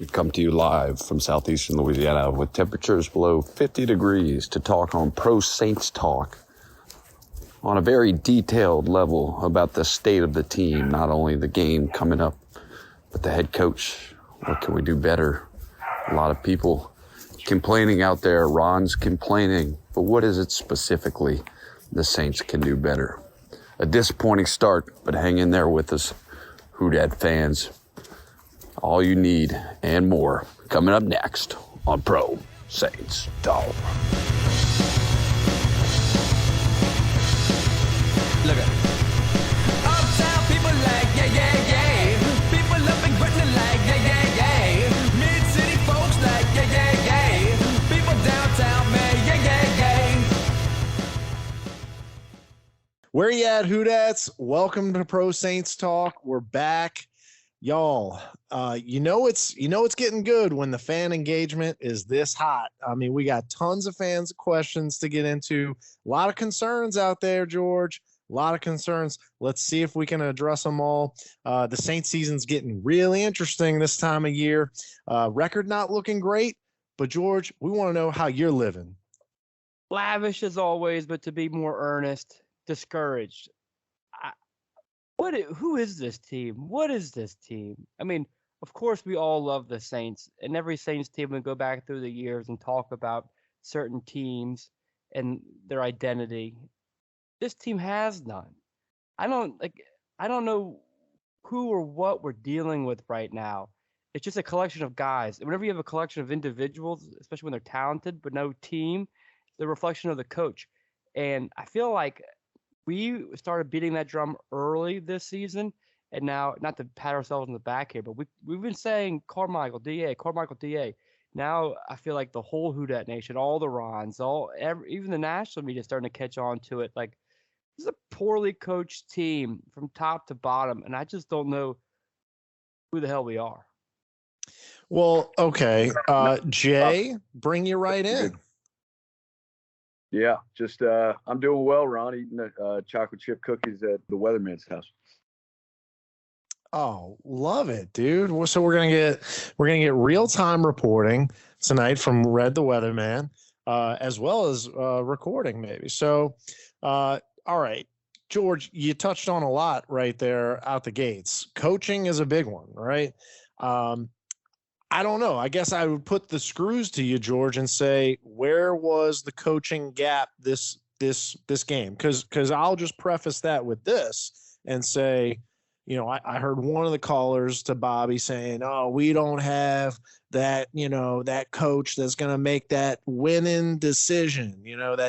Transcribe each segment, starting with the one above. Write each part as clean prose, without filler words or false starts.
We come to you live from southeastern Louisiana with temperatures below 50 degrees to talk on ProSaintsTalk on a very detailed level about the state of the team, not only the game coming up, but the head coach. What can we do better? A lot of people complaining out there. Ron's complaining, but what is it specifically the Saints can do better? A disappointing start, but hang in there with us, Who Dat fans. All you need and more coming up next on Pro Saints Talk. Look at uptown people like yeah. People up in Britain like yeah. Mid-city folks like yeah. People downtown man yeah. Where you at, Who-Dats? Welcome to Pro Saints Talk. We're back. Y'all, you know it's getting good when the fan engagement is this hot. I mean, we got tons of fans questions to get into. A lot of concerns out there, George. A lot of concerns. Let's see if we can address them all. The Saints season's getting really interesting this time of year. Record not looking great, but George, we want to know how you're living. Lavish as always, but to be more earnest, discouraged. Who is this team? What is this team? I mean, of course, we all love the Saints, and every Saints team would go back through the years and talk about certain teams and their identity. This team has none. I don't know who or what we're dealing with right now. It's just a collection of guys. And whenever you have a collection of individuals, especially when they're talented, but no team, the reflection of the coach. And I feel like we started beating that drum early this season, and now, not to pat ourselves on the back here, but we've been saying Carmichael, DA. Now I feel like the whole Who Dat Nation, all the Rons, even the national media is starting to catch on to it. Like, this is a poorly coached team from top to bottom, and I just don't know who the hell we are. Well, okay. Jay, bring you right in. Yeah, just I'm doing well, Ron, eating chocolate chip cookies at the weatherman's house. Oh, love it, dude. Well, so we're gonna get real-time reporting tonight from Red the Weatherman, as well as recording maybe. So, all right, George, you touched on a lot right there out the gates. Coaching is a big one, right? I don't know. I guess I would put the screws to you, George, and say, where was the coaching gap this game? Because I'll just preface that with this and say, you know, I heard one of the callers to Bobby saying, "Oh, we don't have that, that coach that's going to make that winning decision,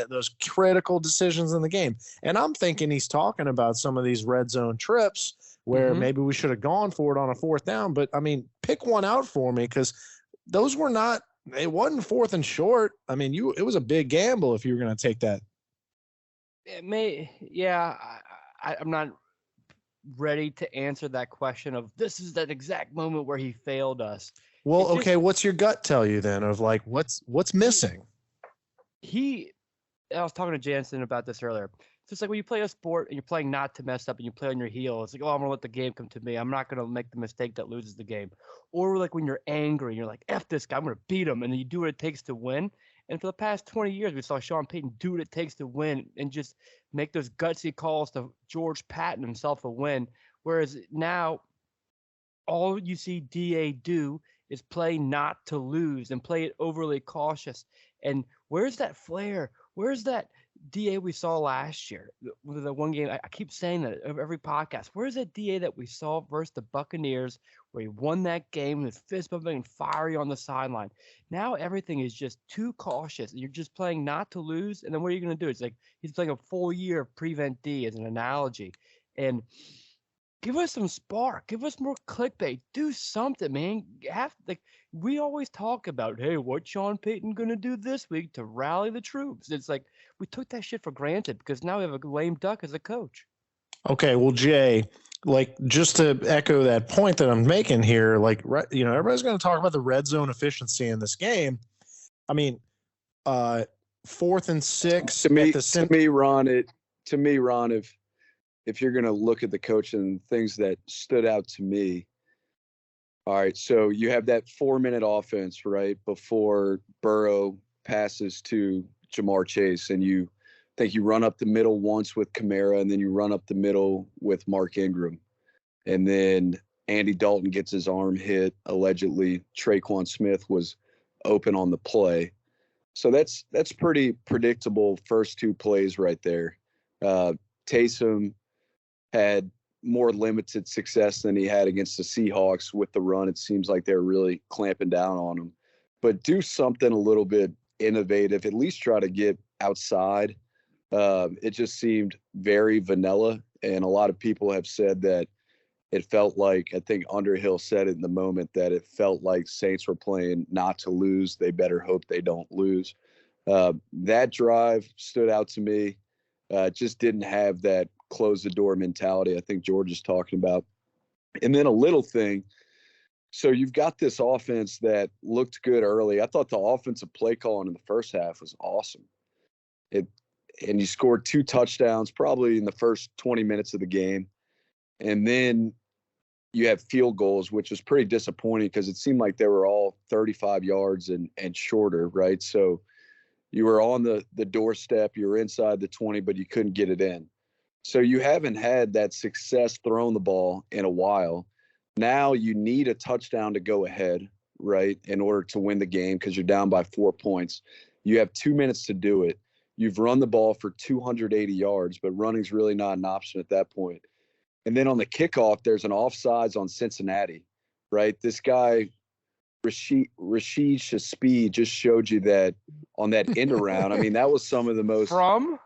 those critical decisions in the game." And I'm thinking he's talking about some of these red zone trips where maybe we should have gone for it on a fourth down. But, I mean, pick one out for me, because those were not – it wasn't fourth and short. I mean, it was a big gamble if you were going to take that. I'm not ready to answer that question of this is that exact moment where he failed us. Well, okay, what's your gut tell you then of, like, what's missing? I was talking to Jansen about this earlier. So it's like when you play a sport and you're playing not to mess up and you play on your heel, it's like, oh, I'm going to let the game come to me. I'm not going to make the mistake that loses the game. Or like when you're angry and you're like, F this guy, I'm going to beat him. And then you do what it takes to win. And for the past 20 years, we saw Sean Payton do what it takes to win and just make those gutsy calls to George Patton himself a win. Whereas now, all you see DA do is play not to lose and play it overly cautious. And where's that flair? Where's that DA we saw last year? The one game, I keep saying that every podcast. Where's that DA that we saw versus the Buccaneers where he won that game with fist bumping and fiery on the sideline? Now everything is just too cautious. You're just playing not to lose. And then what are you going to do? It's like he's playing a full year of Prevent D as an analogy. And give us some spark. Give us more clickbait. Do something, man. We always talk about, hey, what's Sean Payton going to do this week to rally the troops? It's like we took that shit for granted because now we have a lame duck as a coach. Okay, well, Jay, like, just to echo that point that I'm making here, like, everybody's going to talk about the red zone efficiency in this game. I mean, 4th and 6 to me, Ron, if you're going to look at the coach and things that stood out to me, All right, so you have that 4-minute offense, right, before Burrow passes to Jamar Chase, and you think you run up the middle once with Kamara, and then you run up the middle with Mark Ingram. And then Andy Dalton gets his arm hit. Allegedly, Traquan Smith was open on the play. So that's pretty predictable first two plays right there. Taysom had more limited success than he had against the Seahawks with the run. It seems like they're really clamping down on him. But do something a little bit innovative, at least try to get outside. It just seemed very vanilla, and a lot of people have said that it felt like, I think Underhill said it in the moment, that it felt like Saints were playing not to lose. They better hope they don't lose. That drive stood out to me. Just didn't have that close the door mentality I think George is talking about. And then a little thing. So you've got this offense that looked good early. I thought the offensive play calling in the first half was awesome. And you scored 2 touchdowns probably in the first 20 minutes of the game. And then you have field goals, which was pretty disappointing because it seemed like they were all 35 yards and shorter, right? So you were on the doorstep, you were inside the 20, but you couldn't get it in. So you haven't had that success throwing the ball in a while. Now you need a touchdown to go ahead, right, in order to win the game because you're down by 4 points. You have 2 minutes to do it. You've run the ball for 280 yards, but running's really not an option at that point. And then on the kickoff, there's an offsides on Cincinnati, right? This guy, Rashid Shaheed, just showed you that on that end around. I mean, that was some of the most From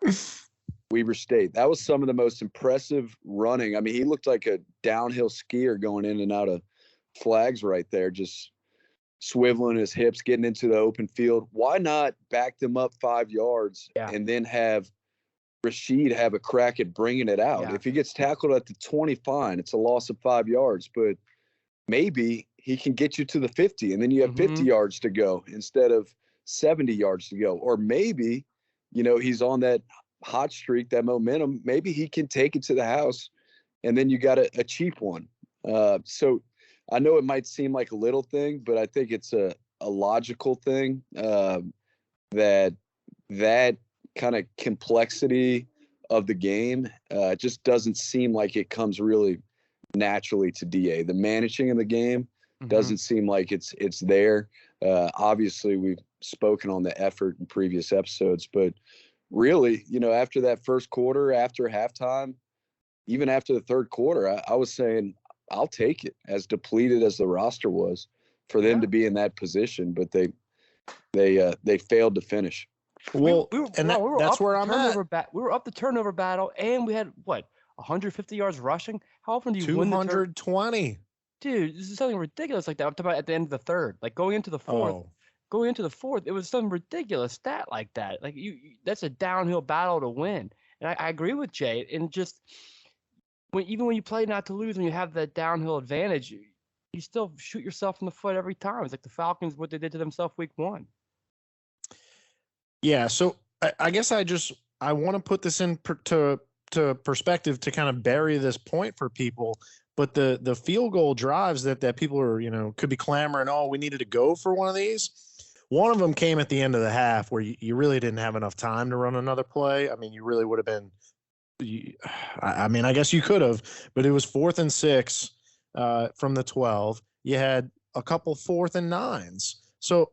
Weber State. That was some of the most impressive running. I mean, he looked like a downhill skier going in and out of flags right there, just swiveling his hips, getting into the open field. Why not back them up 5 yards and then have Rashid have a crack at bringing it out? Yeah. If he gets tackled at the 20, fine. It's a loss of 5 yards, but maybe he can get you to the 50, and then you have 50 yards to go instead of 70 yards to go. Or maybe, he's on that hot streak, that momentum. Maybe he can take it to the house, and then you got a cheap one. So I know it might seem like a little thing, but I think it's a logical thing, that kind of complexity of the game just doesn't seem like it comes really naturally to DA. The managing of the game doesn't seem like it's there. Obviously, we've spoken on the effort in previous episodes, but really, after that first quarter, after halftime, even after the third quarter, I was saying I'll take it, as depleted as the roster was, for them to be in that position, but they failed to finish. Well, that's up where I'm at. We were up the turnover battle, and we had 150 yards rushing. How often do you win the 220? Dude, this is something ridiculous like that. I'm talking about at the end of the third, like going into the fourth. Going into the fourth, it was some ridiculous stat like that. Like that's a downhill battle to win. And I agree with Jay. And just even when you play not to lose, when you have that downhill advantage, you still shoot yourself in the foot every time. It's like the Falcons, what they did to themselves week 1. Yeah, so I guess I want to put this to perspective to kind of bury this point for people. But the field goal drives that people are, could be clamoring, we needed to go for one of these. One of them came at the end of the half where you really didn't have enough time to run another play. I mean, you really would have been I guess you could have, but it was 4th and 6 from the 12. You had a couple 4th and 9s. So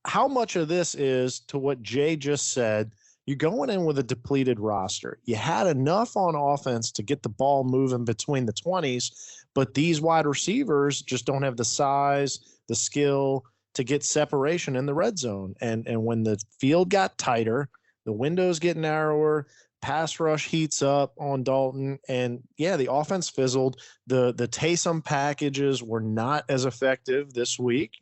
how much of this is to what Jay just said? You're going in with a depleted roster. You had enough on offense to get the ball moving between the 20s, but these wide receivers just don't have the size, the skill to get separation in the red zone. And when the field got tighter, the windows get narrower, pass rush heats up on Dalton, and the offense fizzled. The Taysom packages were not as effective this week.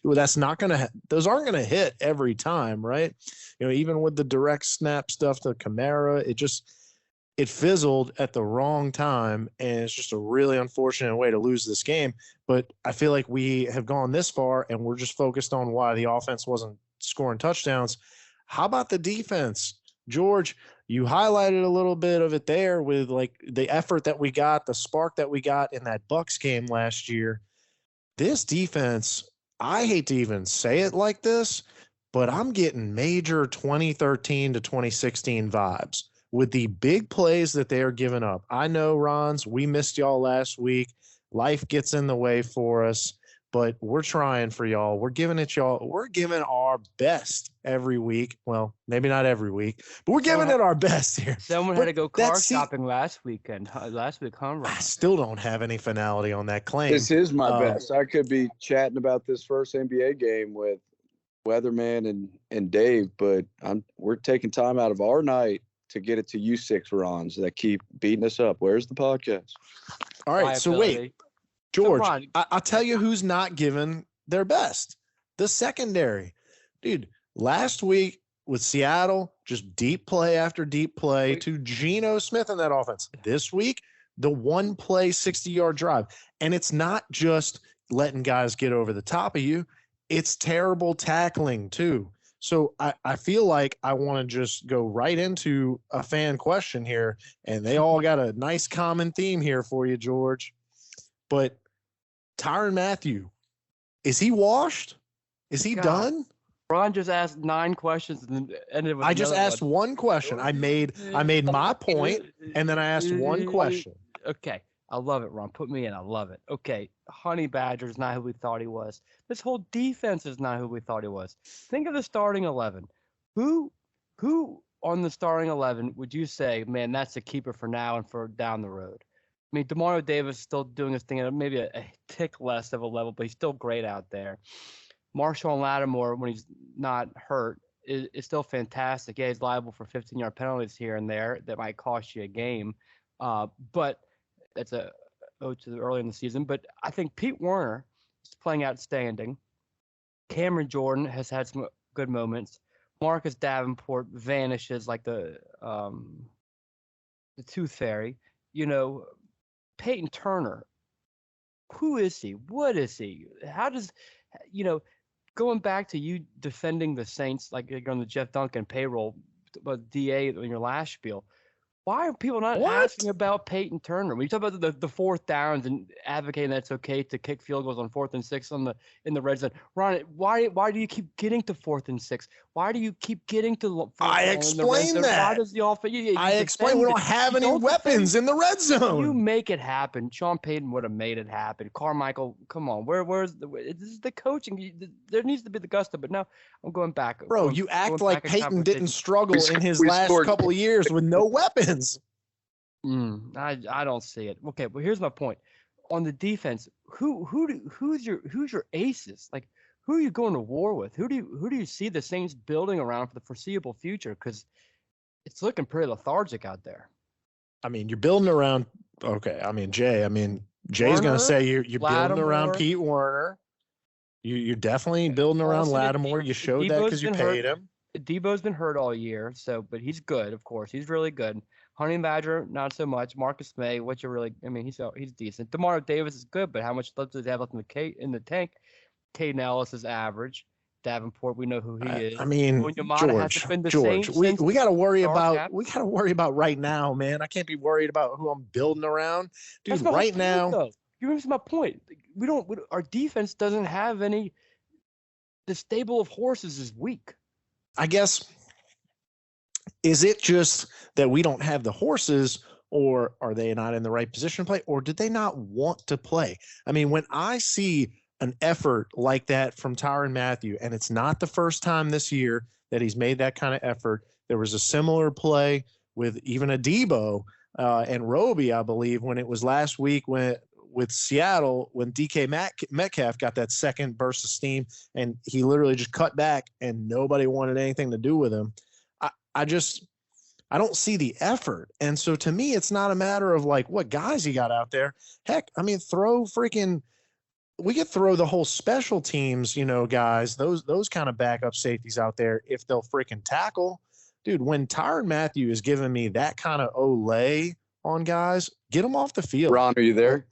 That's not gonna. Those aren't gonna hit every time, right? Even with the direct snap stuff to Kamara, it fizzled at the wrong time, and it's just a really unfortunate way to lose this game. But I feel like we have gone this far, and we're just focused on why the offense wasn't scoring touchdowns. How about the defense? George, you highlighted a little bit of it there with like the effort that we got, the spark that we got in that Bucs game last year. this defense, I hate to even say it like this, but I'm getting major 2013 to 2016 vibes with the big plays that they are giving up. I know, Rons, we missed y'all last week. Life gets in the way for us, but we're trying for y'all. We're giving it y'all. We're giving our best every week. Well, maybe not every week, but we're giving it our best here. Someone But had to go car that's- shopping last week, huh, Ron? I still don't have any finality on that claim. This is my best. I could be chatting about this first NBA game with Weatherman and Dave, but we're taking time out of our night to get it to you 6 Rons that keep beating us up. Where's the podcast? All right, so wait, Liability. George, Ron- I'll tell you who's not giving their best. The secondary. Dude, last week with Seattle, just deep play after deep play to Geno Smith in that offense. This week, the one play 60-yard drive. And it's not just letting guys get over the top of you. It's terrible tackling too. So I feel like I want to just go right into a fan question here, and they all got a nice common theme here for you, George. But Tyrann Mathieu, is he washed? Is he God. done? Ron just asked 9 questions and then ended with I just another asked one question. I made my point, and then I asked one question. Okay. I love it, Ron. Put me in. I love it. Okay. Honey Badger's not who we thought he was. This whole defense is not who we thought he was. Think of the starting 11. Who on the starting 11 would you say, man, that's a keeper for now and for down the road? I mean, DeMario Davis is still doing his thing at maybe a tick less of a level, but he's still great out there. Marshawn Lattimore, when he's not hurt, is still fantastic. Yeah, he's liable for 15-yard penalties here and there that might cost you a game. But that's a ode to the early in the season. But I think Pete Werner is playing outstanding. Cameron Jordan has had some good moments. Marcus Davenport vanishes like the tooth fairy. You know, Peyton Turner, who is he? What is he? How does, going back to you defending the Saints like you're on the Jeff Duncan payroll, but DA in your last spiel, why are people not asking about Peyton Turner? When you talk about the 4th downs and advocating that it's okay to kick field goals on 4th and 6 in the red zone, Ron, why do you keep getting to 4th and 6? Why do you keep getting to? I explained that. Why does the offense? I explained we don't have any weapons in the red zone. You make it happen. Sean Payton would have made it happen. Carmichael, come on, where's this is the coaching? There needs to be the gusto. But now I'm going back. Bro, you act like Peyton didn't struggle in his last couple of years with no weapons. I don't see it. Okay, well here's my point. On the defense, who's your aces? Like, who are you going to war with? Who do you see the Saints building around for the foreseeable future? Because it's looking pretty lethargic out there. I mean, you're building around. Okay, I mean Jay. I mean Jay's going to say you're building around Pete Werner. You're definitely building around Lattimore. You showed that because you paid him. Debo's been hurt all year, but he's good. Of course, he's really good. Honey Badger, not so much. Marcus May, he's decent. DeMario Davis is good, but how much left does he have left in the tank? Caden Ellis is average. Davenport, we know who he is. I mean, George, we got to worry about right now, man. I can't be worried about who I'm building around, dude. Right now, you remember my point. Our defense doesn't have any. The stable of horses is weak. I guess. Is it just that we don't have the horses, or are they not in the right position to play, or did they not want to play? I mean, when I see an effort like that from Tyrann Mathieu, and it's not the first time this year that he's made that kind of effort. There was a similar play with even a Debo and Roby, I believe, when it was last week with Seattle, when DK Metcalf got that second burst of steam, and he literally just cut back, and nobody wanted anything to do with him. I don't see the effort. And so to me, it's not a matter of like what guys he got out there. Heck, I mean, we could throw the whole special teams, guys, those kind of backup safeties out there if they'll freaking tackle. Dude, when Tyrann Mathieu is giving me that kind of olay on guys, get them off the field. Ron, are you there?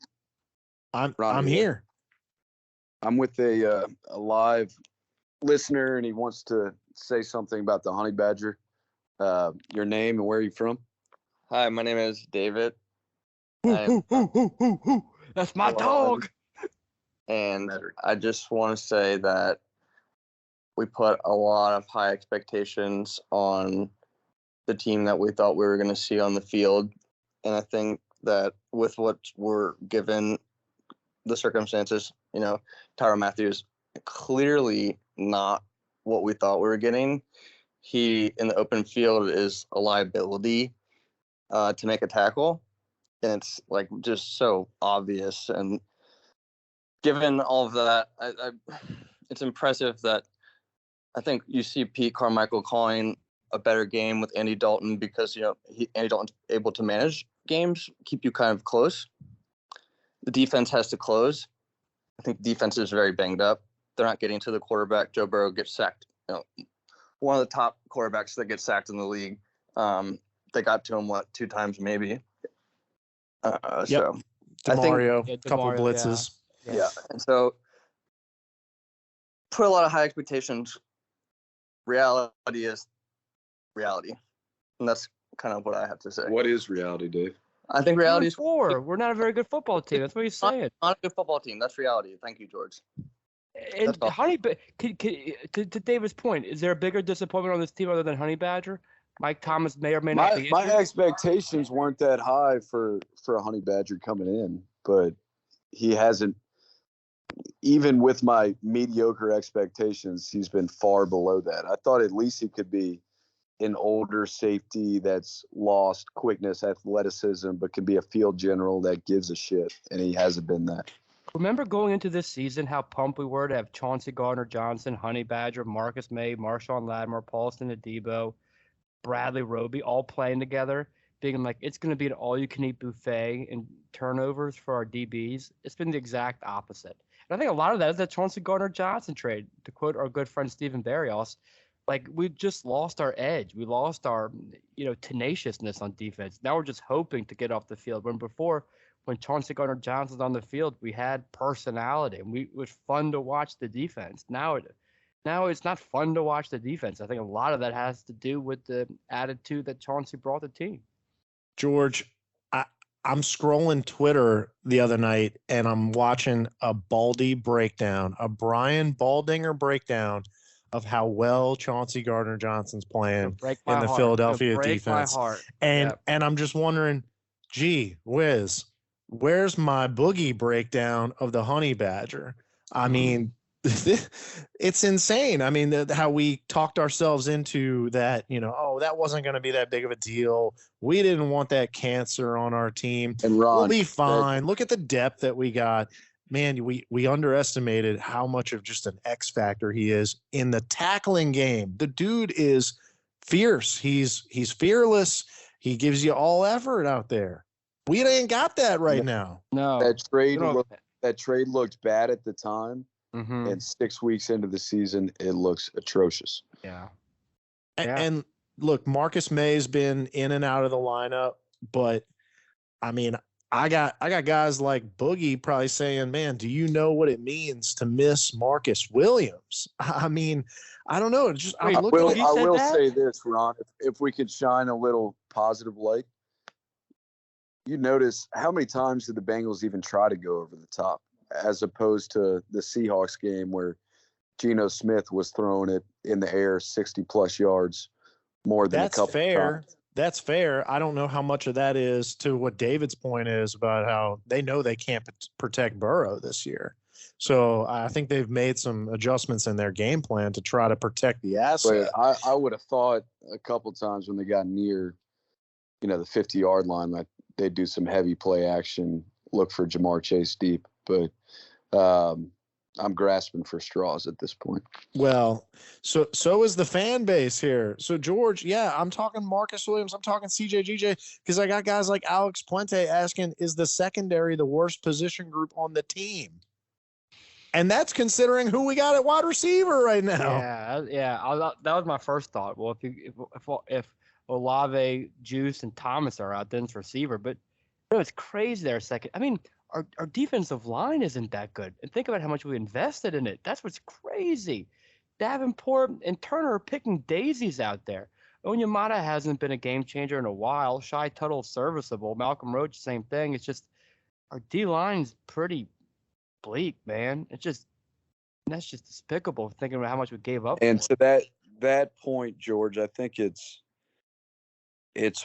I'm here. I'm with a live listener, and he wants to say something about the Honey Badger. Your name and where are you from? Hi, my name is David. That's my dog. And I just want to say that we put a lot of high expectations on the team that we thought we were going to see on the field. And I think that with what we're given the circumstances, Tyrann Mathieu, clearly not what we thought we were getting. He, in the open field, is a liability to make a tackle. And it's like just so obvious. And given all of that, it's impressive that I think you see Pete Carmichael calling a better game with Andy Dalton because, Andy Dalton's able to manage games, keep you kind of close. The defense has to close. I think the defense is very banged up. They're not getting to the quarterback. Joe Burrow gets sacked. One of the top quarterbacks that gets sacked in the league. They got to him, 2 times maybe? So DeMario, Yeah, couple DeMario, blitzes. yeah. And so put a lot of high expectations. Reality is reality. And that's kind of what I have to say. What is reality, Dave? I think reality is 4. We're not a very good football team. That's what he's saying. not a good football team. That's reality. Thank you, George. And That's all. to David's point, is there a bigger disappointment on this team other than Honey Badger? Mike Thomas may or may not be My injured. expectations weren't that high for a Honey Badger coming in, but he hasn't. Even with my mediocre expectations, he's been far below that. I thought at least he could be an older safety that's lost quickness, athleticism, but can be a field general that gives a shit, and he hasn't been that. Remember going into this season how pumped we were to have Chauncey Gardner-Johnson, Honey Badger, Marcus May, Marshawn Lattimore, Paulson Adebo, Bradley Roby all playing together, being like, it's going to be an all-you-can-eat buffet and turnovers for our DBs. It's been the exact opposite. And I think a lot of that is that Chauncey Gardner-Johnson trade. To quote our good friend Stephen Barrios, like, we just lost our edge. We lost our, tenaciousness on defense. Now we're just hoping to get off the field. When before, when Chauncey Gardner-Johnson's on the field, we had personality and it was fun to watch the defense. Now it's not fun to watch the defense. I think a lot of that has to do with the attitude that Chauncey brought the team. George, I'm scrolling Twitter the other night and I'm watching a Baldy breakdown, a Brian Baldinger breakdown of how well Chauncey Gardner-Johnson's playing in the Philadelphia defense. And I'm just wondering, gee whiz, where's my boogie breakdown of the Honey Badger? I mean, it's insane. I mean, how we talked ourselves into that, that wasn't going to be that big of a deal. We didn't want that cancer on our team. And Ron, we'll be fine. Look at the depth that we got. Man, we underestimated how much of just an X factor he is in the tackling game. The dude is fierce. He's fearless. He gives you all effort out there. We ain't got that right now. No. That trade looked bad at the time. Mm-hmm. And 6 weeks into the season, it looks atrocious. Yeah. And look, Marcus May's been in and out of the lineup, but I mean, I got guys like Boogie probably saying, man, do you know what it means to miss Marcus Williams? I mean, I don't know. I will say this, Ron, if we could shine a little positive light, you notice how many times did the Bengals even try to go over the top, as opposed to the Seahawks game where Geno Smith was throwing it in the air 60-plus yards more than a couple times. That's fair. I don't know how much of that is to what David's point is about how they know they can't protect Burrow this year. So I think they've made some adjustments in their game plan to try to protect the asset. But I would have thought a couple times when they got near, the 50-yard line, that they'd do some heavy play action, look for Jamar Chase deep. But I'm grasping for straws at this point. Well, so is the fan base here. So, George, I'm talking Marcus Williams. I'm talking CJGJ because I got guys like Alex Puente asking, is the secondary the worst position group on the team? And that's considering who we got at wide receiver right now. Yeah. That was my first thought. Well, if Olave, Juice, and Thomas are out, then it's receiver. But it's crazy there a second. I mean, our defensive line isn't that good. And think about how much we invested in it. That's what's crazy. Davenport and Turner are picking daisies out there. Onyemata hasn't been a game changer in a while. Shai Tuttle's serviceable. Malcolm Roach, same thing. It's just our D-line's pretty bleak, man. That's just despicable thinking about how much we gave up. And for to that point, George, I think it's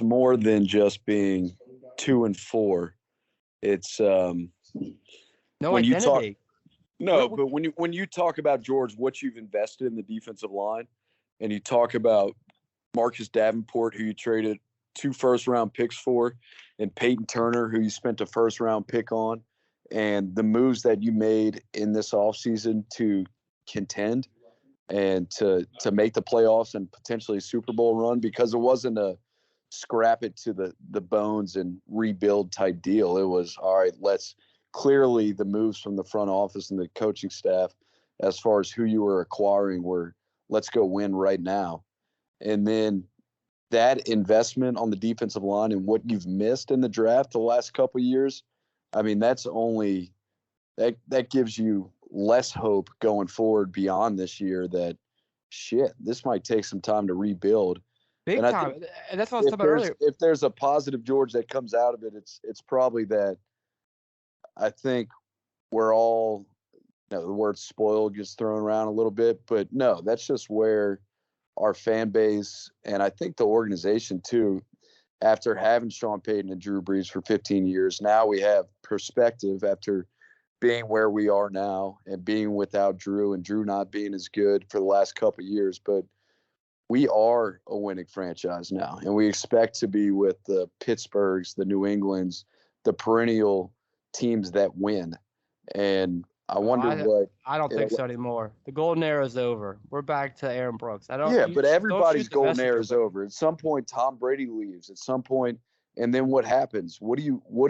more than just being 2-4. It's no when you talk identity. no, What- but when you talk about, George, what you've invested in the defensive line, and you talk about Marcus Davenport, who you traded 2 first-round picks for, and Peyton Turner, who you spent a first-round pick on, and the moves that you made in this offseason to contend and to make the playoffs and potentially a Super Bowl run, because it wasn't a scrap it to the bones and rebuild type deal. It was, all right, let's clearly the moves from the front office and the coaching staff as far as who you were acquiring were, let's go win right now. And then that investment on the defensive line and what you've missed in the draft the last couple of years, I mean, that's only that gives you less hope going forward beyond this year that this might take some time to rebuild. Big And I time. think And that's what I was talking about earlier. if there's a positive, George, that comes out of it, it's probably that I think we're all, the word spoiled gets thrown around a little bit, but no, that's just where our fan base and I think the organization too, after having Sean Payton and Drew Brees for 15 years, now we have perspective after being where we are now and being without Drew and Drew not being as good for the last couple of years. But we are a winning franchise now, and we expect to be with the Pittsburghs, the New Englands, the perennial teams that win. And I wonder I don't think so anymore. The golden era is over. We're back to Aaron Brooks. But everybody's don't shoot the golden era is messenger. over. At some point, Tom Brady leaves. At some point, and then what happens? What do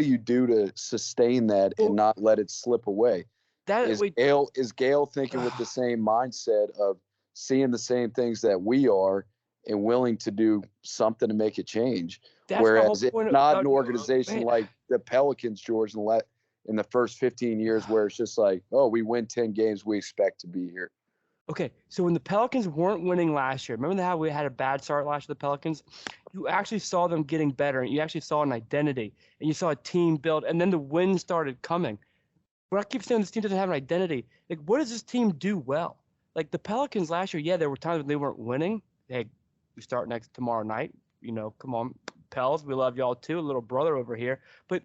you do to sustain that and not let it slip away? Is Gail thinking with the same mindset of seeing the same things that we are and willing to do something to make a change? Whereas it's not an organization like the Pelicans, George, in the first 15 years where it's just like, oh, we win 10 games, we expect to be here. Okay, so when the Pelicans weren't winning last year, remember how we had a bad start last year, the Pelicans? You actually saw them getting better, and you actually saw an identity, and you saw a team build, and then the wins started coming. But I keep saying this team doesn't have an identity. Like, what does this team do well? Like, the Pelicans last year, yeah, there were times when they weren't winning. Hey, we start tomorrow night. Come on, Pels, we love y'all too, little brother over here. But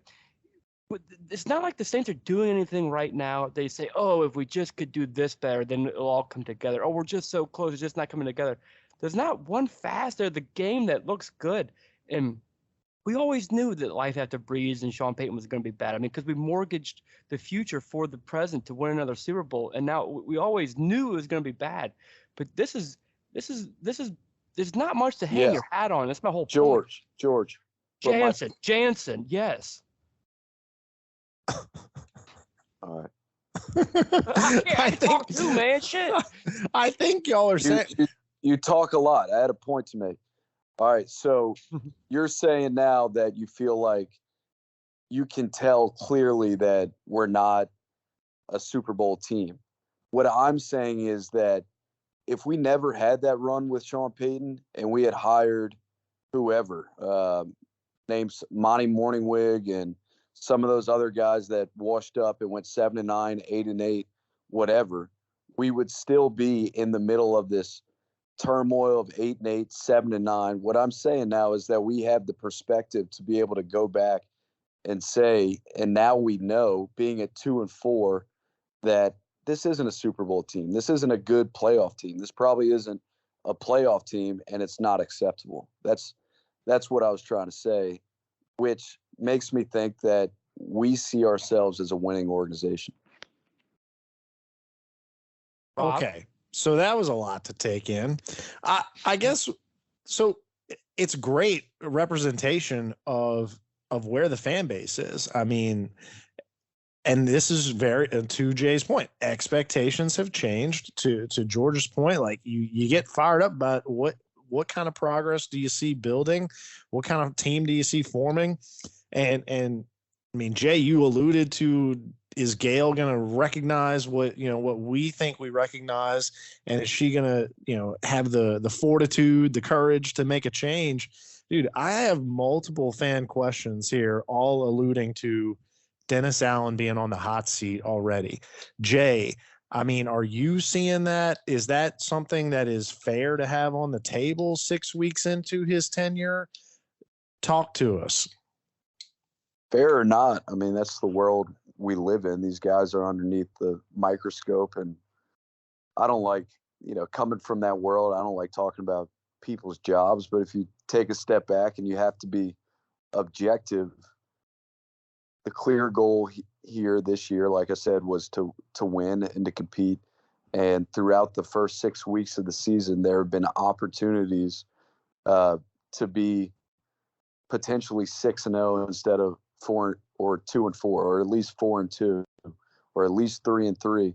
it's not like the Saints are doing anything right now. They say, oh, if we just could do this better, then it'll all come together. Oh, we're just so close. It's just not coming together. There's not one facet of the game that looks good. And we always knew that life after Breeze and Sean Payton was going to be bad. I mean, because we mortgaged the future for the present to win another Super Bowl. And now we always knew it was going to be bad. But there's not much to hang your hat on. That's my whole point. George. Jansen, yes. All right. I think too, man. Shit. I think y'all are saying you talk a lot. I had a point to make. All right, so you're saying now that you feel like you can tell clearly that we're not a Super Bowl team. What I'm saying is that if we never had that run with Sean Payton and we had hired whoever, named Monty Morningwig and some of those other guys that washed up and went 7-9, 8-8, whatever, we would still be in the middle of this turmoil of 8-8, 7-9. What I'm saying now is that we have the perspective to be able to go back and say, and now we know, being at 2-4, that this isn't a Super Bowl team. This isn't a good playoff team. This probably isn't a playoff team, and it's not acceptable. That's what I was trying to say, which makes me think that we see ourselves as a winning organization. Okay, so that was a lot to take in. I guess so. It's great representation of where the fan base is. I mean, and this is very to Jay's point. Expectations have changed. To George's point, like you get fired up about what kind of progress do you see building? What kind of team do you see forming? And I mean, Jay, you alluded to, is Gail going to recognize what we think we recognize? And is she going to, have the fortitude, the courage to make a change? Dude, I have multiple fan questions here, all alluding to Dennis Allen being on the hot seat already. Jay, I mean, are you seeing that? Is that something that is fair to have on the table 6 weeks into his tenure? Talk to us. Fair or not, I mean, that's the world we live in. These guys are underneath the microscope, and I don't like, coming from that world, I don't like talking about people's jobs, but if you take a step back and you have to be objective, the clear goal here this year, like I said, was to win and to compete. And throughout the first 6 weeks of the season, there have been opportunities to be potentially 6-0 instead of 4 or 2-4, or at least 4-2, or at least 3-3.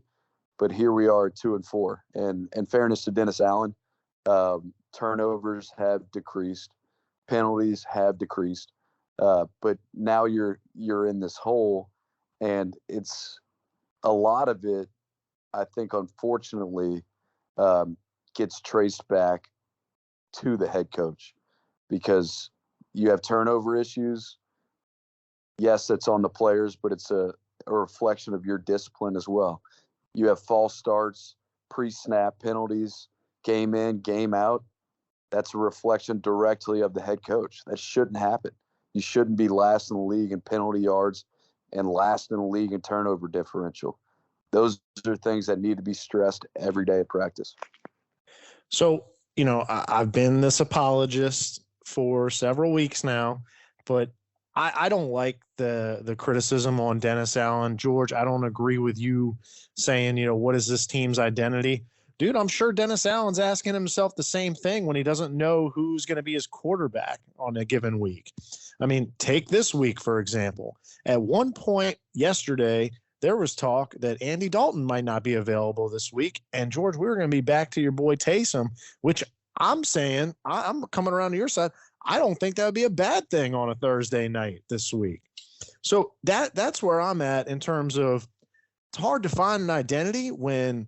But here we are, 2-4. And in fairness to Dennis Allen, turnovers have decreased, penalties have decreased, but now you're in this hole, and it's a lot of it, I think, unfortunately, gets traced back to the head coach, because you have turnover issues. Yes, it's on the players, but it's a reflection of your discipline as well. You have false starts, pre-snap penalties, game in, game out. That's a reflection directly of the head coach. That shouldn't happen. You shouldn't be last in the league in penalty yards and last in the league in turnover differential. Those are things that need to be stressed every day of practice. So, I've been this apologist for several weeks now, but I don't like the criticism on Dennis Allen. George, I don't agree with you saying, what is this team's identity? Dude, I'm sure Dennis Allen's asking himself the same thing when he doesn't know who's going to be his quarterback on a given week. I mean, take this week, for example. At one point yesterday, there was talk that Andy Dalton might not be available this week. And, George, we were going to be back to your boy Taysom, which I'm saying, I'm coming around to your side. I don't think that would be a bad thing on a Thursday night this week. So that's where I'm at in terms of it's hard to find an identity when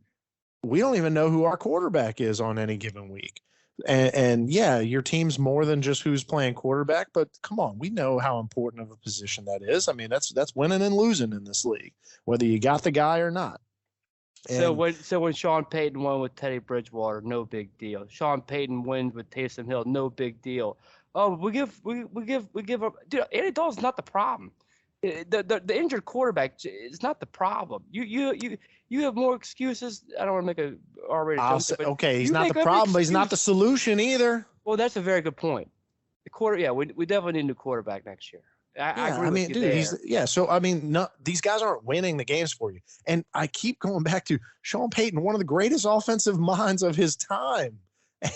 we don't even know who our quarterback is on any given week. And yeah, your team's more than just who's playing quarterback, but come on, we know how important of a position that is. I mean, that's winning and losing in this league, whether you got the guy or not. So when Sean Payton won with Teddy Bridgewater, no big deal. Sean Payton wins with Taysom Hill, no big deal. Oh, we give up. Dude, Andy Dalton's not the problem. The injured quarterback is not the problem. You have more excuses. I don't want to make a R-rated joke. Okay, he's not the problem, but he's not the solution either. Well, that's a very good point. We definitely need a new quarterback next year. I agree with you there. So I mean, these guys aren't winning the games for you. And I keep going back to Sean Payton, one of the greatest offensive minds of his time.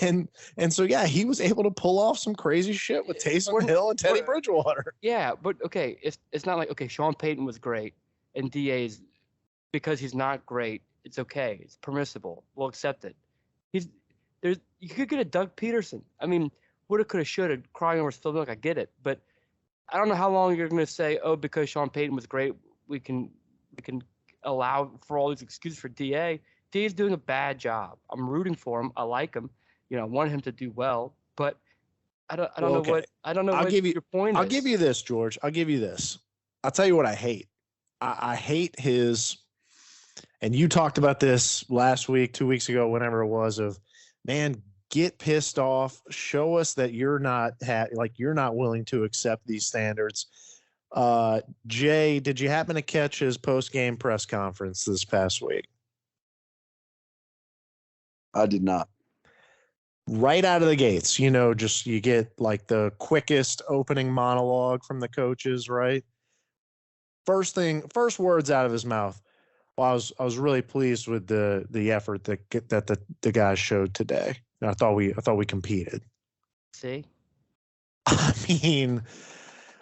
And so, yeah, he was able to pull off some crazy shit with Taysom Hill and Teddy Bridgewater. Yeah, but okay, it's not like, okay, Sean Payton was great, and DA's, because he's not great, it's okay. It's permissible. We'll accept it. You could get a Doug Peterson. I mean, woulda, coulda, shoulda, crying over spilled milk. I get it, but I don't know how long you're going to say, oh, because Sean Payton was great, we can allow for all these excuses for DA. DA's doing a bad job. I'm rooting for him. I like him. I want him to do well, but I don't know what your point is. I'll give you this, George. I'll give you this. I'll tell you what I hate. I hate his, and you talked about this last week, 2 weeks ago, whenever it was, of, man, get pissed off. Show us that you're not you're not willing to accept these standards. Jay, did you happen to catch his post-game press conference this past week? I did not. Right out of the gates, just you get like the quickest opening monologue from the coaches, right? First words out of his mouth. Well, I was really pleased with the effort that the guys showed today. And I thought we competed. See? I mean,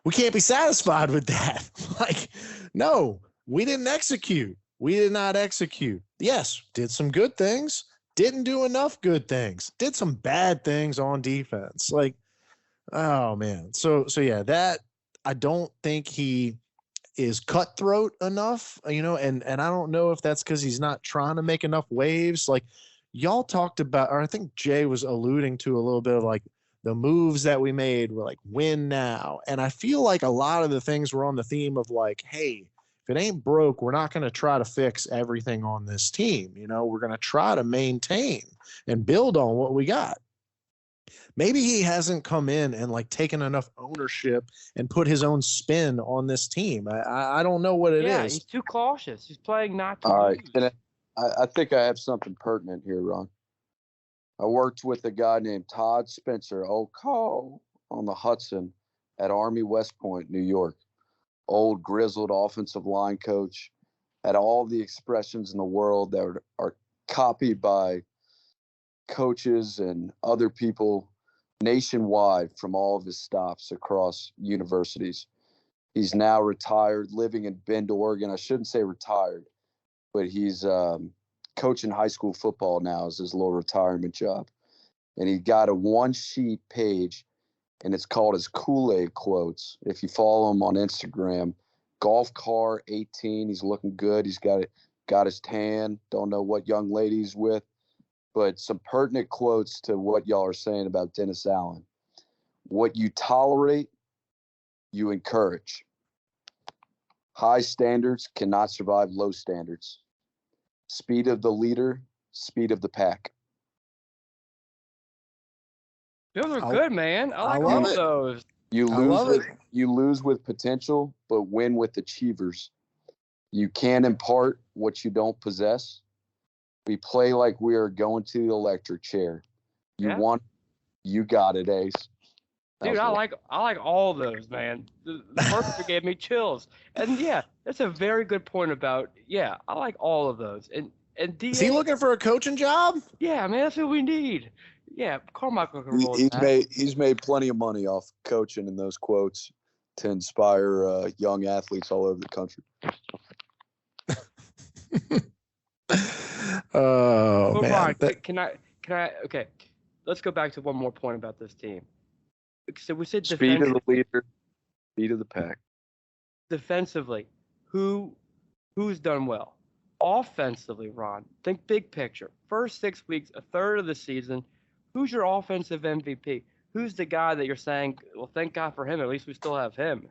we can't be satisfied with that. Like, no, we didn't execute. We did not execute. Yes, did some good things. Didn't do enough good things. Did some bad things on defense. Like, oh man. So yeah, that I don't think he is cutthroat enough, and I don't know if that's because he's not trying to make enough waves. Like, y'all talked about, or I think Jay was alluding to a little bit of like the moves that we made were like win now. And I feel like a lot of the things were on the theme of like, hey, If it ain't broke, we're not going to try to fix everything on this team. We're going to try to maintain and build on what we got. Maybe he hasn't come in and like taken enough ownership and put his own spin on this team. I don't know what it is. Yeah, he's too cautious. He's playing not to All lose. right. I think I have something pertinent here, Ron. I worked with a guy named Todd Spencer, on the Hudson at Army West Point, New York. Old grizzled offensive line coach, had all the expressions in the world that are copied by coaches and other people nationwide from all of his stops across universities. He's now retired, living in Bend, Oregon. I shouldn't say retired, but he's coaching high school football now as his little retirement job. And he got a one-sheet page, and it's called his Kool-Aid quotes. If you follow him on Instagram, golf car 18. He's looking good. He's got his tan. Don't know what young lady he's with, but some pertinent quotes to what y'all are saying about Dennis Allen. What you tolerate, you encourage. High standards cannot survive low standards. Speed of the leader, speed of the pack. Those are good, man. I like love all it. those. You lose with potential, but win with achievers. You can't impart what you don't possess. We play like we are going to the electric chair. You want, you got it, Ace. Dude, I like all those, man. The first one gave me chills. And yeah, that's a very good point about, I like all of those. And Is he looking for a coaching job? Yeah, man, that's what we need. Yeah, Carmichael can roll he's made plenty of money off coaching in those quotes to inspire young athletes all over the country. Oh, but man. Ron, can I okay, let's go back to one more point about this team. So we said speed of the leader, speed of the pack. Defensively, who's done well? Offensively, Ron, think big picture. First 6 weeks, a third of the season, who's your offensive MVP? Who's the guy that you're saying, well, thank God for him, at least we still have him?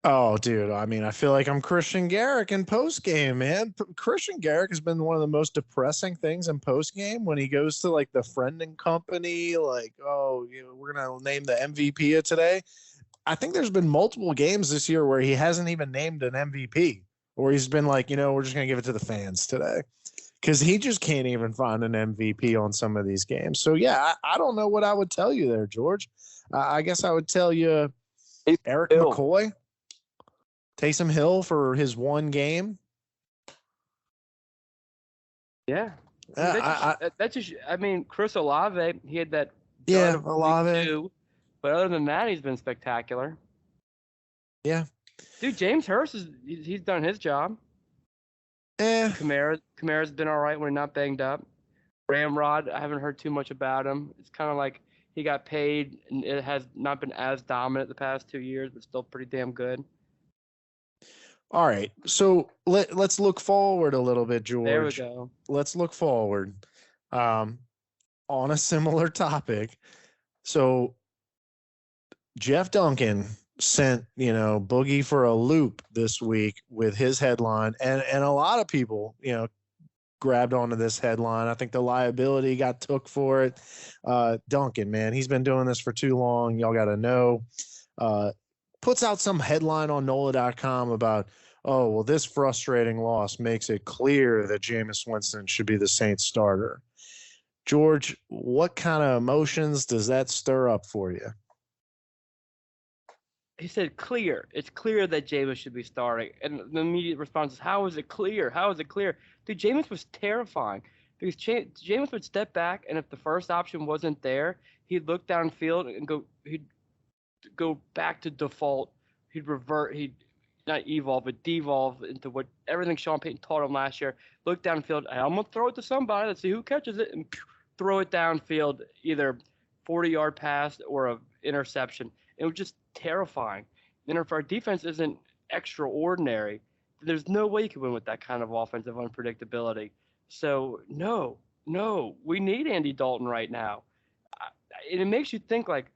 Oh, dude, I mean, I feel like I'm Christian Garrick in postgame, man. Christian Garrick has been one of the most depressing things in postgame when he goes to, like, the friend and company, like, we're going to name the MVP of today. I think there's been multiple games this year where he hasn't even named an MVP, or he's been like, we're just going to give it to the fans today. Because he just can't even find an MVP on some of these games. So, yeah, I don't know what I would tell you there, George. I guess I would tell you Eric McCoy. Taysom Hill for his one game. Yeah. I mean, Chris Olave, he had that. Yeah, Olave. Too, but other than that, he's been spectacular. Yeah. Dude, James Hurst, he's done his job. Kamara's been all right when he's not banged up. Ramrod, I haven't heard too much about him. It's kind of like he got paid, and it has not been as dominant the past 2 years, but still pretty damn good. All right, so let's look forward a little bit, George. There we go. Let's look forward on a similar topic. So Jeff Duncan sent, Boogie for a loop this week with his headline, and a lot of people, grabbed onto this headline. I think the liability got took for it. Duncan, man, he's been doing this for too long. Y'all got to know. Puts out some headline on NOLA.com about, this frustrating loss makes it clear that Jameis Winston should be the Saints starter. George, what kind of emotions does that stir up for you? He said clear. It's clear that Jameis should be starting. And the immediate response is, how is it clear? How is it clear? Dude, Jameis was terrifying because Jameis would step back, and if the first option wasn't there, he'd look downfield and he'd go back to default. He'd revert. He'd not evolve, but devolve into what everything Sean Payton taught him last year. Look downfield. I'm going to throw it to somebody. Let's see who catches it, and throw it downfield, either 40-yard pass or an interception. It was just terrifying. And if our defense isn't extraordinary, there's no way you can win with that kind of offensive unpredictability. So, no, we need Andy Dalton right now. And it makes you think, like,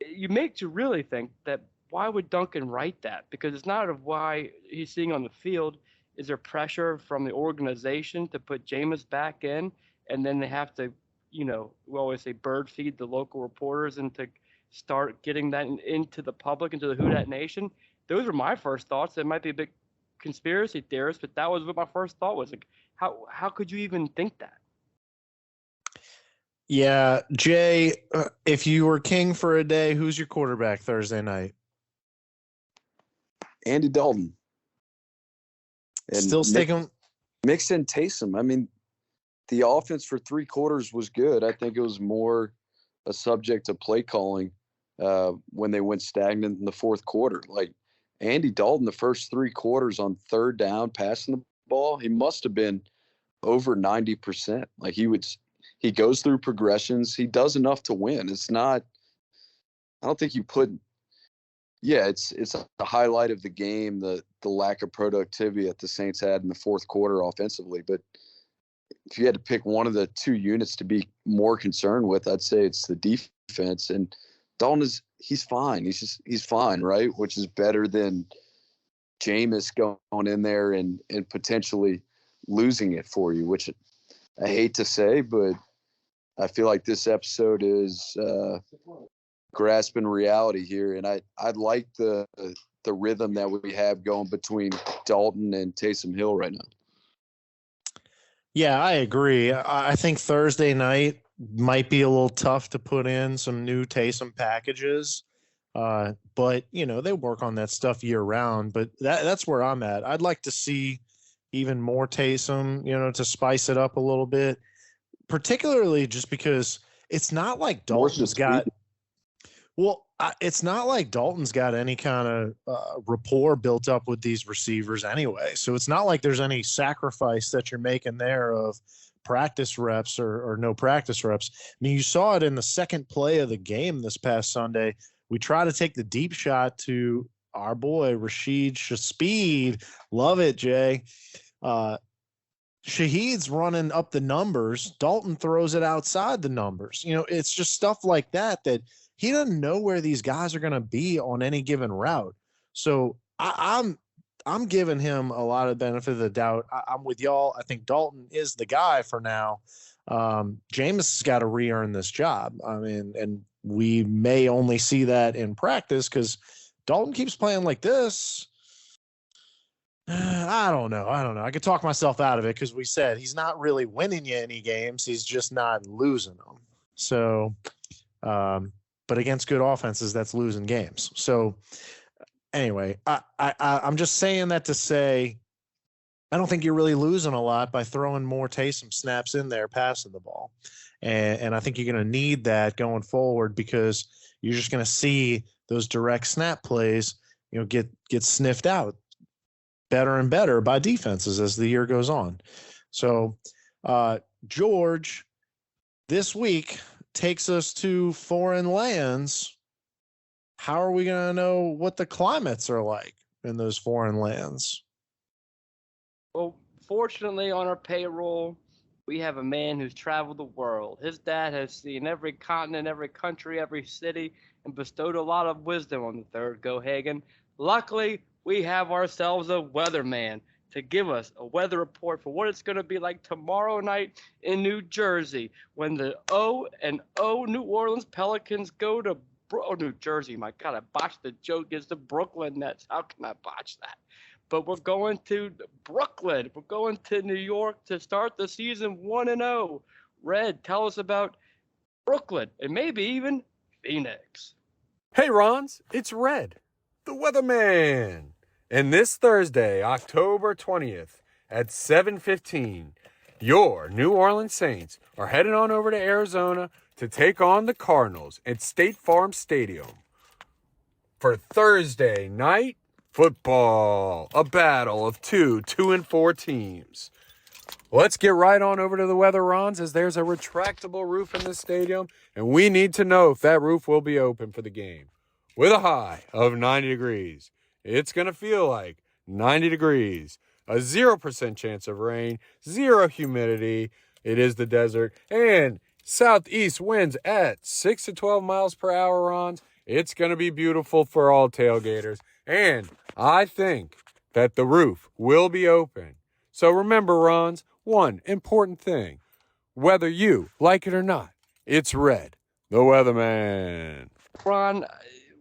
you really think that why would Duncan write that? Because it's not of why he's seeing on the field. Is there pressure from the organization to put Jameis back in, and then they have to, we always say bird feed the local reporters and to start getting that into the public, into the Who Dat Nation? Those were my first thoughts. It might be a big conspiracy theorist, but that was what my first thought was. Like, how could you even think that? Yeah, Jay, if you were king for a day, who's your quarterback Thursday night? Andy Dalton. And Still sticking. Mix in Taysom. I mean, the offense for 3 quarters was good. I think it was more a subject of play calling when they went stagnant in the fourth quarter. Like Andy Dalton, the first 3 quarters on third down, passing the ball, he must have been over 90%. Like he goes through progressions. He does enough to win. It's not, I don't think you put, it's a highlight of the game, the lack of productivity that the Saints had in the fourth quarter offensively. But if you had to pick one of the 2 units to be more concerned with, I'd say it's the defense. And Dalton he's fine. He's fine, right? Which is better than Jameis going in there and potentially losing it for you, which I hate to say, but I feel like this episode is grasping reality here. And I like the rhythm that we have going between Dalton and Taysom Hill right now. Yeah, I agree. I think Thursday night might be a little tough to put in some new Taysom packages. But, they work on that stuff year round. But that's where I'm at. I'd like to see even more Taysom, to spice it up a little bit, particularly just because it's not like Dalton's got – well, it's not like Dalton's got any kind of rapport built up with these receivers anyway. So it's not like there's any sacrifice that you're making there of practice reps or no practice reps. I mean, you saw it in the second play of the game this past Sunday. We try to take the deep shot to our boy, Rashid Shaheed. Love it, Jay. Shaheed's running up the numbers. Dalton throws it outside the numbers. It's just stuff like that he doesn't know where these guys are going to be on any given route. So I'm giving him a lot of benefit of the doubt. I'm with y'all. I think Dalton is the guy for now. Jameis has got to re-earn this job. I mean, and we may only see that in practice because Dalton keeps playing like this. I don't know. I could talk myself out of it because we said he's not really winning you any games. He's just not losing them. So, but against good offenses, that's losing games. So anyway, I'm just saying that to say I don't think you're really losing a lot by throwing more Taysom snaps in there passing the ball. And I think you're going to need that going forward because you're just going to see those direct snap plays, get sniffed out better and better by defenses as the year goes on. So, George, this week takes us to foreign lands. How are we going to know what the climates are like in those foreign lands? Well, fortunately, on our payroll, we have a man who's traveled the world. His dad has seen every continent, every country, every city, and bestowed a lot of wisdom on the third Gohagan. Luckily, we have ourselves a weatherman to give us a weather report for what it's going to be like tomorrow night in New Jersey when the New Orleans Pelicans go to New Jersey. My God, I botched the joke. It's the Brooklyn Nets. How can I botch that? But we're going to Brooklyn. We're going to New York to start the season 1-0. Red, tell us about Brooklyn and maybe even Phoenix. Hey, Rons, it's Red, the weatherman. And this Thursday, October 20th at 7:15, your New Orleans Saints are heading on over to Arizona to take on the Cardinals at State Farm Stadium for Thursday night football, a battle of 2-4 teams. Let's get right on over to the weather, Rons, as there's a retractable roof in the stadium, and we need to know if that roof will be open for the game. With a high of 90 degrees. It's going to feel like 90 degrees, a 0% chance of rain, 0 humidity. It is the desert, and southeast winds at 6 to 12 miles per hour, Rons. It's going to be beautiful for all tailgaters. And I think that the roof will be open. So remember, Rons, one important thing. Whether you like it or not, it's Red, the weatherman. Ron,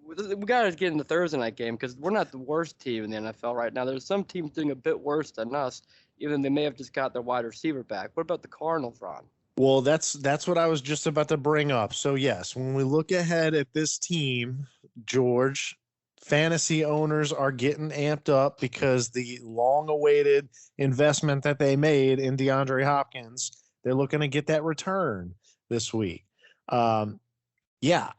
we got to get in the Thursday night game because we're not the worst team in the NFL right now. There's some teams doing a bit worse than us, even though they may have just got their wide receiver back. What about the Cardinals, Ron? Well, that's what I was just about to bring up. So yes, when we look ahead at this team, George, fantasy owners are getting amped up because the long-awaited investment that they made in DeAndre Hopkins, they're looking to get that return this week. Yeah,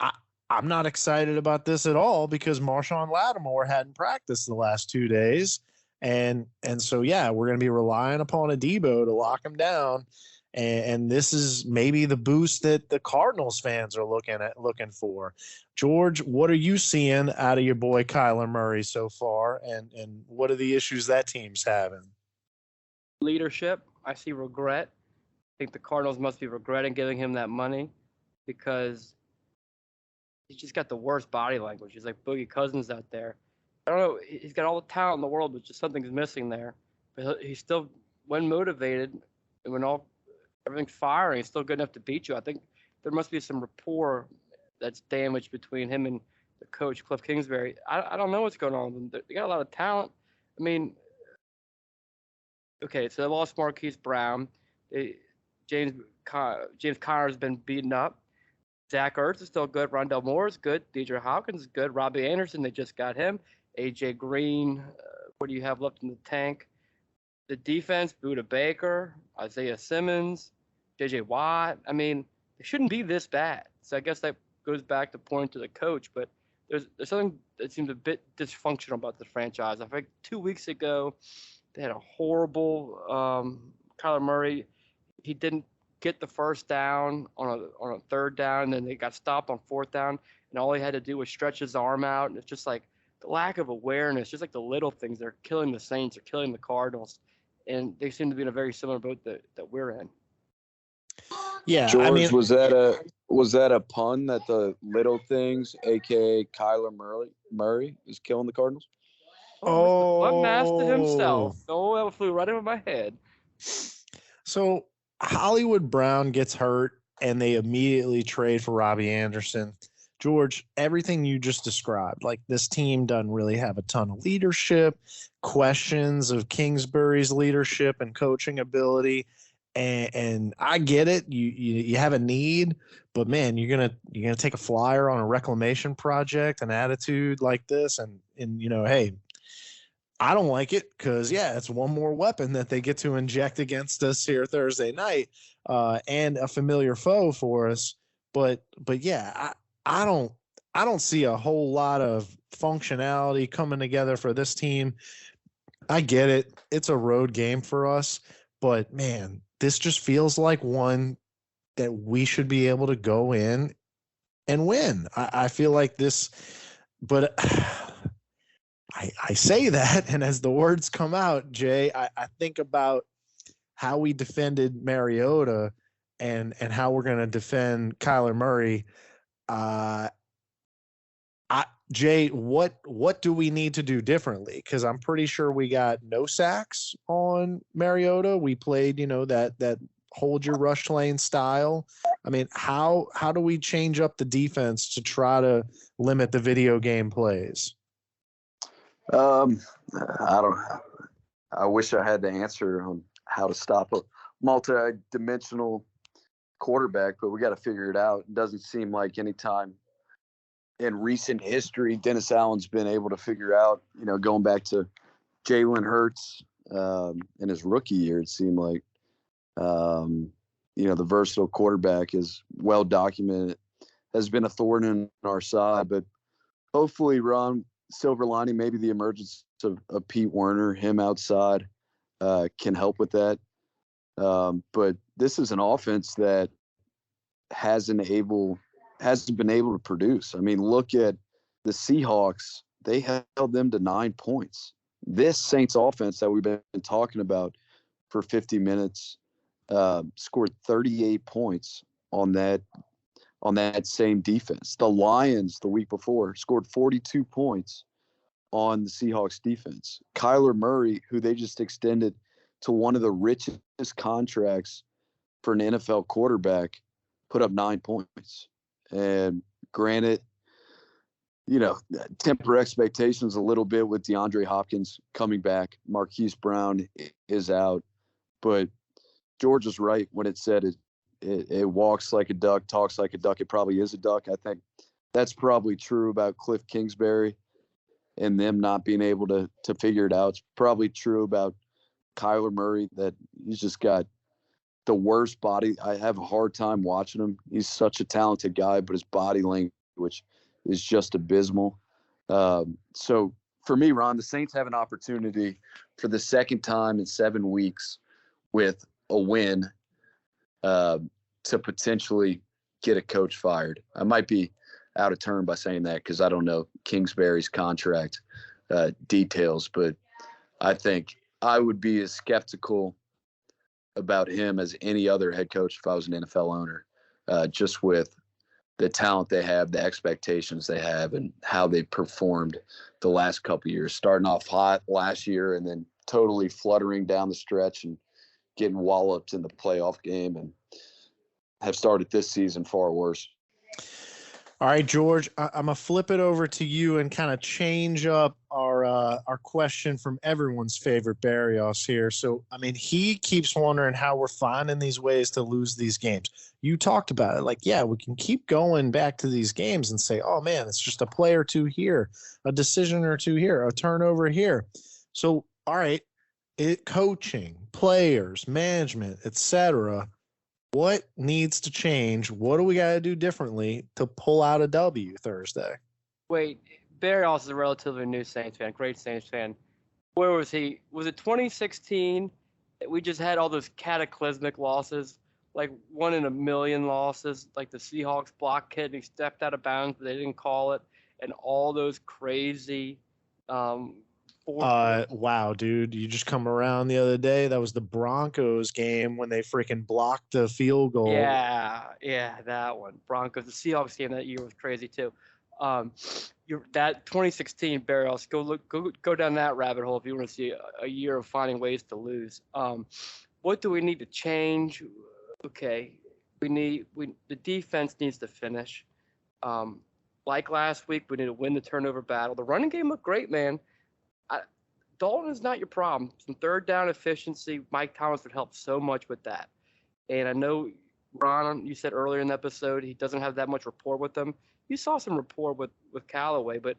I'm not excited about this at all because Marshawn Lattimore hadn't practiced the last 2 days. And so, yeah, we're going to be relying upon a Debo to lock him down. And this is maybe the boost that the Cardinals fans are looking for. George, what are you seeing out of your boy Kyler Murray so far? And what are the issues that team's having? Leadership. I see regret. I think the Cardinals must be regretting giving him that money because he's just got the worst body language. He's like Boogie Cousins out there. I don't know. He's got all the talent in the world, but just something's missing there. But he's still, when motivated and when everything's firing, he's still good enough to beat you. I think there must be some rapport that's damaged between him and the coach, Cliff Kingsbury. I don't know what's going on with them. They got a lot of talent. I mean, okay, so they lost Marquise Brown. James Conner's been beaten up. Zach Ertz is still good. Rondell Moore is good. Deidre Hawkins is good. Robbie Anderson, they just got him. A.J. Green, what do you have left in the tank? The defense, Buda Baker, Isaiah Simmons, J.J. Watt. I mean, it shouldn't be this bad. So I guess that goes back to point to the coach. But there's something that seems a bit dysfunctional about the franchise. I think 2 weeks ago they had a horrible Kyler Murray. He didn't get the first down on a third down, and then they got stopped on fourth down, and all he had to do was stretch his arm out. And it's just like the lack of awareness, just like the little things. They're killing the Saints, they're killing the Cardinals, and they seem to be in a very similar boat that we're in. Yeah, George, I mean, was that a pun that the little things, aka Kyler Murray, is killing the Cardinals? Oh, One master himself. Oh, that flew right over my head. So Hollywood Brown gets hurt, and they immediately trade for Robbie Anderson. George, everything you just described, like this team doesn't really have a ton of leadership, questions of Kingsbury's leadership and coaching ability. And I get it. You have a need, but man, you're gonna take a flyer on a reclamation project, an attitude like this, and hey, I don't like it because it's one more weapon that they get to inject against us here Thursday night, and a familiar foe for us. But yeah, I don't see a whole lot of functionality coming together for this team. I get it. It's a road game for us, but man, this just feels like one that we should be able to go in and win. I feel like this, but I say that, and as the words come out, Jay, I think about how we defended Mariota and how we're going to defend Kyler Murray. Jay, what do we need to do differently? Because I'm pretty sure we got no sacks on Mariota. We played, that hold your rush lane style. I mean, how do we change up the defense to try to limit the video game plays? I wish I had the answer on how to stop a multi-dimensional quarterback, but we got to figure it out. It doesn't seem like any time in recent history Dennis Allen's been able to figure out, going back to Jalen Hurts in his rookie year, it seemed like, the versatile quarterback is well documented, has been a thorn in our side. But hopefully, Ron, silver lining, maybe the emergence of Pete Werner, him outside, can help with that. But this is an offense that hasn't been able to produce. I mean, look at the Seahawks. They held them to 9 points. This Saints offense that we've been talking about for 50 minutes scored 38 points on that on that same defense. The Lions the week before scored 42 points on the Seahawks defense. Kyler Murray, who they just extended to one of the richest contracts for an NFL quarterback, put up 9 points. And granted, temper expectations a little bit with DeAndre Hopkins coming back. Marquise Brown is out. But George is right when it said it walks like a duck, talks like a duck. It probably is a duck. I think that's probably true about Cliff Kingsbury and them not being able to figure it out. It's probably true about Kyler Murray, that he's just got the worst body. I have a hard time watching him. He's such a talented guy, but his body language is just abysmal. So for me, Ron, the Saints have an opportunity for the second time in 7 weeks with a win to potentially get a coach fired. I might be out of turn by saying that because I don't know Kingsbury's contract details, but I think I would be as skeptical about him as any other head coach if I was an NFL owner, just with the talent they have, the expectations they have, and how they performed the last couple of years, starting off hot last year and then totally fluttering down the stretch and getting walloped in the playoff game, and have started this season far worse. All right, George, I'm going to flip it over to you and kind of change up our question from everyone's favorite Barrios here. So, I mean, he keeps wondering how we're finding these ways to lose these games. You talked about it. Like, yeah, we can keep going back to these games and say, oh, man, it's just a play or two here, a decision or two here, a turnover here. So, all right, coaching, players, management, etc. What needs to change? What do we got to do differently to pull out a W Thursday? Wait, Barrios is a relatively new Saints fan, great Saints fan. Where was he? Was it 2016? We just had all those cataclysmic losses, like 1 in a million losses, like the Seahawks block kid and he stepped out of bounds, but they didn't call it, and all those crazy. Wow, dude, you just come around the other day. That was the Broncos game when they freaking blocked the field goal. Yeah, that one. Broncos, the Seahawks game that year was crazy too. That 2016 Barrios, go down that rabbit hole if you want to see a year of finding ways to lose. What do we need to change? Okay, the defense needs to finish. Like last week, we need to win the turnover battle. The running game looked great, man. Dalton is not your problem. Some third down efficiency, Mike Thomas would help so much with that. And I know, Ron, you said earlier in the episode he doesn't have that much rapport with them. You saw some rapport with Callaway, but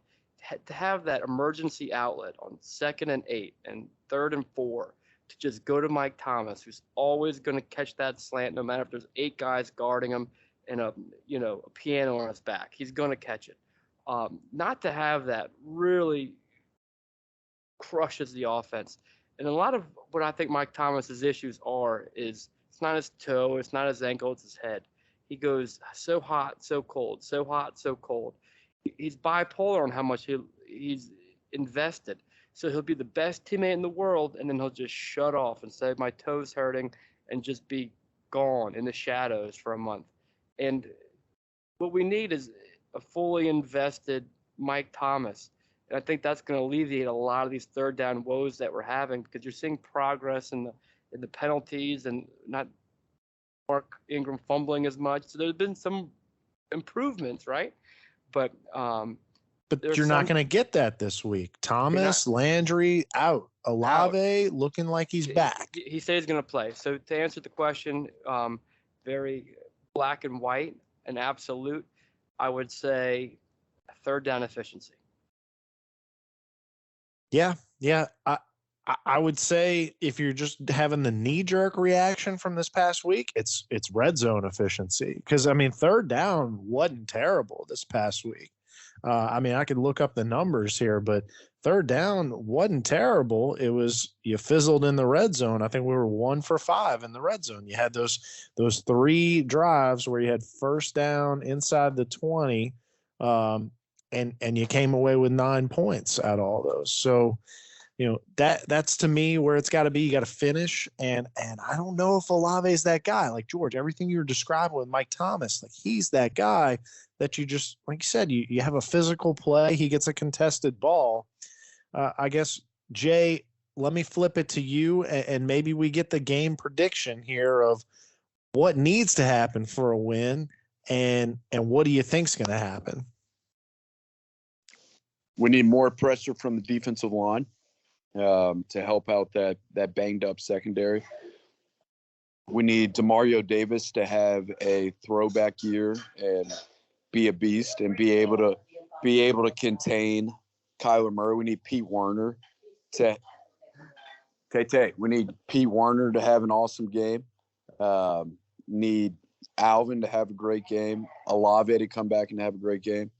to have that emergency outlet on 2nd and 8 and 3rd and 4 to just go to Mike Thomas, who's always going to catch that slant no matter if there's 8 guys guarding him and a piano on his back. He's going to catch it. Not to have that really crushes the offense. And a lot of what I think Mike Thomas's issues is it's not his toe, it's not his ankle, it's his head. He goes so hot, so cold, so hot, so cold. He's bipolar on how much he's invested. So he'll be the best teammate in the world, and then he'll just shut off and say, my toe's hurting, and just be gone in the shadows for a month. And what we need is a fully invested Mike Thomas. And I think that's going to alleviate a lot of these third down woes that we're having, because you're seeing progress in the penalties and not Mark Ingram fumbling as much. So there's been some improvements, right? But you're not going to get that this week. Thomas, Landry out. Olave looking like he's back. He said he's going to play. So to answer the question, very black and white and absolute, I would say third down efficiency. Yeah. I would say if you're just having the knee-jerk reaction from this past week, it's red zone efficiency. Because, I mean, third down wasn't terrible this past week. I mean, I could look up the numbers here, but third down wasn't terrible. It was you fizzled in the red zone. I think we were 1 for 5 in the red zone. You had those 3 drives where you had first down inside the 20, and you came away with 9 points out of all those. So that's to me where it's got to be. You got to finish, and I don't know if Olave is that guy. Like George, everything you're describing with Mike Thomas, like he's that guy that you just, like you said, you have a physical play. He gets a contested ball. I guess, Jay, let me flip it to you, and maybe we get the game prediction here of what needs to happen for a win, and what do you think's going to happen? We need more pressure from the defensive line to help out that banged up secondary. We need Demario Davis to have a throwback year and be a beast and be able to contain Kyler Murray. We need Pete Werner to we need Pete Werner to have an awesome game. Need Alvin to have a great game. Olave to come back and have a great game.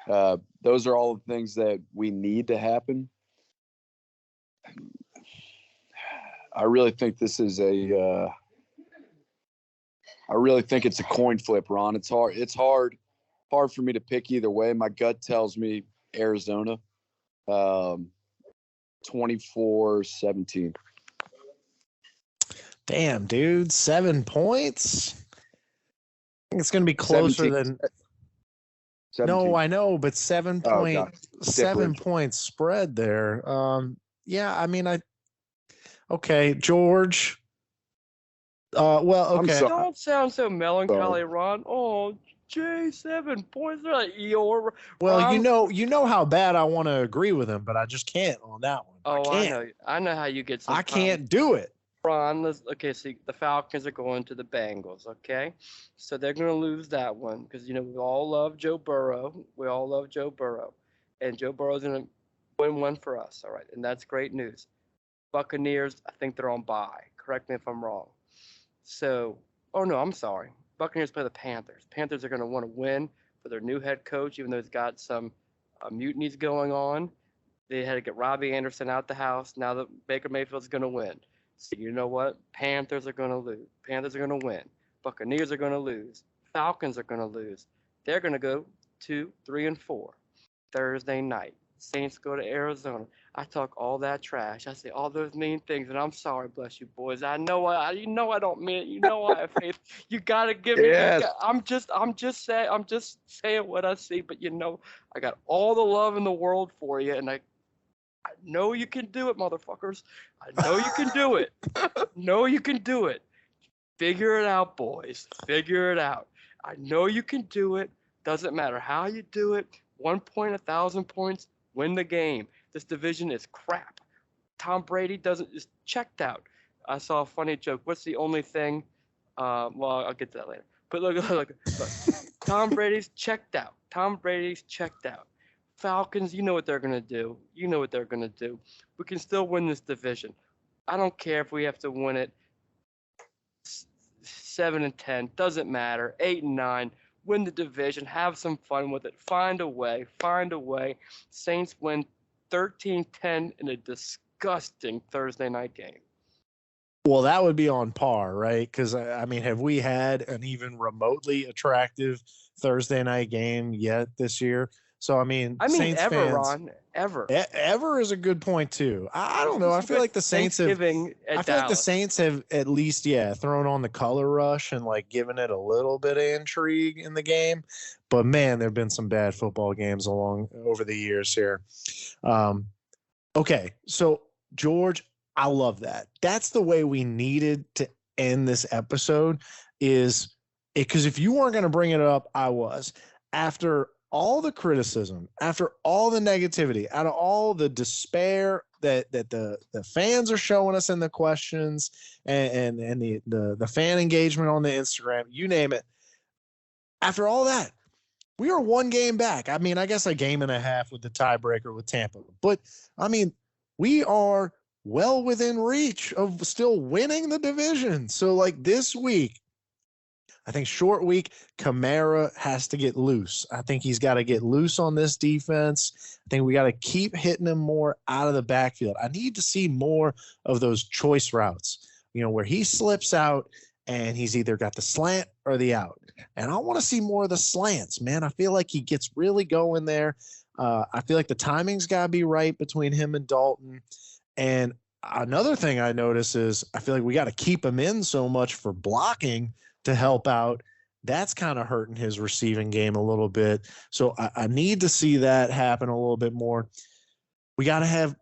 Those are all the things that we need to happen. I really think this is I really think it's a coin flip, Ron. It's hard for me to pick either way. My gut tells me Arizona, 24-17. Damn, dude, 7 points. I think it's going to be closer 17. than. 17. No, I know, but 7 Oh, point, God. 7 points spread there. Yeah, I mean, okay, George. Well, I'm okay. sorry. Don't sound so melancholy, Ron. Oh, Jay, 7 points. They're like Eeyore. Well, Ron. you know how bad I want to agree with him, but I just can't on that one. Oh, I can't. I know how you get. I can't do it. Ron, okay, so the Falcons are going to the Bengals, okay? So they're going to lose that one because, we all love Joe Burrow. We all love Joe Burrow. And Joe Burrow's going to win one for us, all right? And that's great news. Buccaneers, I think they're on bye. Correct me if I'm wrong. So, oh, no, I'm sorry. Buccaneers play the Panthers. Panthers are going to want to win for their new head coach, even though he's got some mutinies going on. They had to get Robbie Anderson out the house. Now that Baker Mayfield's going to win. So you know what? Panthers are going to lose. Panthers are going to win. Buccaneers are going to lose. Falcons are going to lose. They're going to go 2, 3, and 4. Thursday night. Saints go to Arizona. I talk all that trash. I say all those mean things, and I'm sorry, bless you boys. I know I don't mean it. You know I have faith. You gotta give me. Yes. I'm just saying what I see. But I got all the love in the world for you, and I know you can do it, motherfuckers. I know you can do it. Know you can do it. Figure it out, boys. Figure it out. I know you can do it. Doesn't matter how you do it. 1 point, 1,000 points, win the game. This division is crap. Tom Brady is checked out. I saw a funny joke. What's the only thing? Well, I'll get to that later. But look. Tom Brady's checked out. Falcons, you know what they're going to do. We can still win this division. I don't care if we have to win it 7-10. Doesn't matter. 8-9. Win the division. Have some fun with it. Find a way. Saints win 13-10 in a disgusting Thursday night game. Well, that would be on par, right? Because, I mean, have we had an even remotely attractive Thursday night game yet this year? So, I mean Saints ever, fans, Ron, ever. Ever is a good point, too. I don't know. I feel like the Saints have at least, thrown on the color rush and, given it a little bit of intrigue in the game. But, man, there have been some bad football games over the years here. Okay, so, George, I love that. That's the way we needed to end this episode because if you weren't going to bring it up, I was. After all the criticism, after all the negativity, out of all the despair that the fans are showing us in the questions and the fan engagement on the Instagram, you name it. After all that, we are one game back. I mean, I guess a game and a half with the tiebreaker with Tampa. But, I mean, we are well within reach of still winning the division. So, this week, I think short week, Kamara has to get loose. I think he's got to get loose on this defense. I think we got to keep hitting him more out of the backfield. I need to see more of those choice routes, where he slips out and he's either got the slant or the out. And I want to see more of the slants, man. I feel like he gets really going there. I feel like the timing's got to be right between him and Dalton. And another thing I notice is I feel like we got to keep him in so much for blocking to help out. That's kind of hurting his receiving game a little bit. So I need to see that happen a little bit more. We gotta have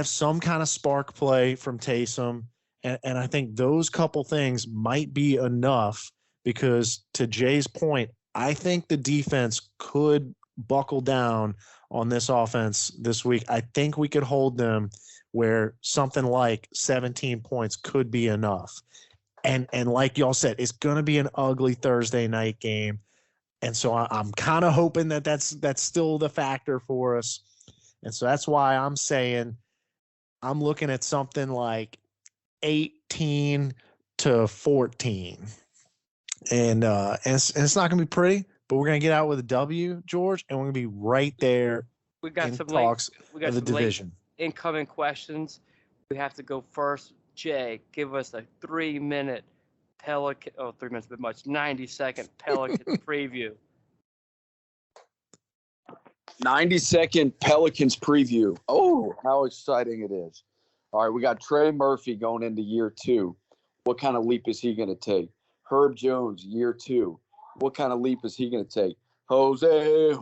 some kind of spark play from Taysom. And I think those couple things might be enough because, to Jay's point, I think the defense could buckle down on this offense this week. I think we could hold them where something like 17 points could be enough. And like y'all said, it's going to be an ugly Thursday night game. And so I'm kind of hoping that that's still the factor for us. And so that's why I'm saying I'm looking at something like 18-14. And it's not going to be pretty, but we're going to get out with a W, George, and we're going to be right there We got in some talks we got of the some late division. incoming questions. We have to go first. Jay, give us a 3-minute Pelican. 3 minutes, a bit much. 90-second Pelican preview. 90-second Pelicans preview. Oh, how exciting it is. All right, we got Trey Murphy going into year 2. What kind of leap is he going to take? Herb Jones, year 2. What kind of leap is he going to take? Jose.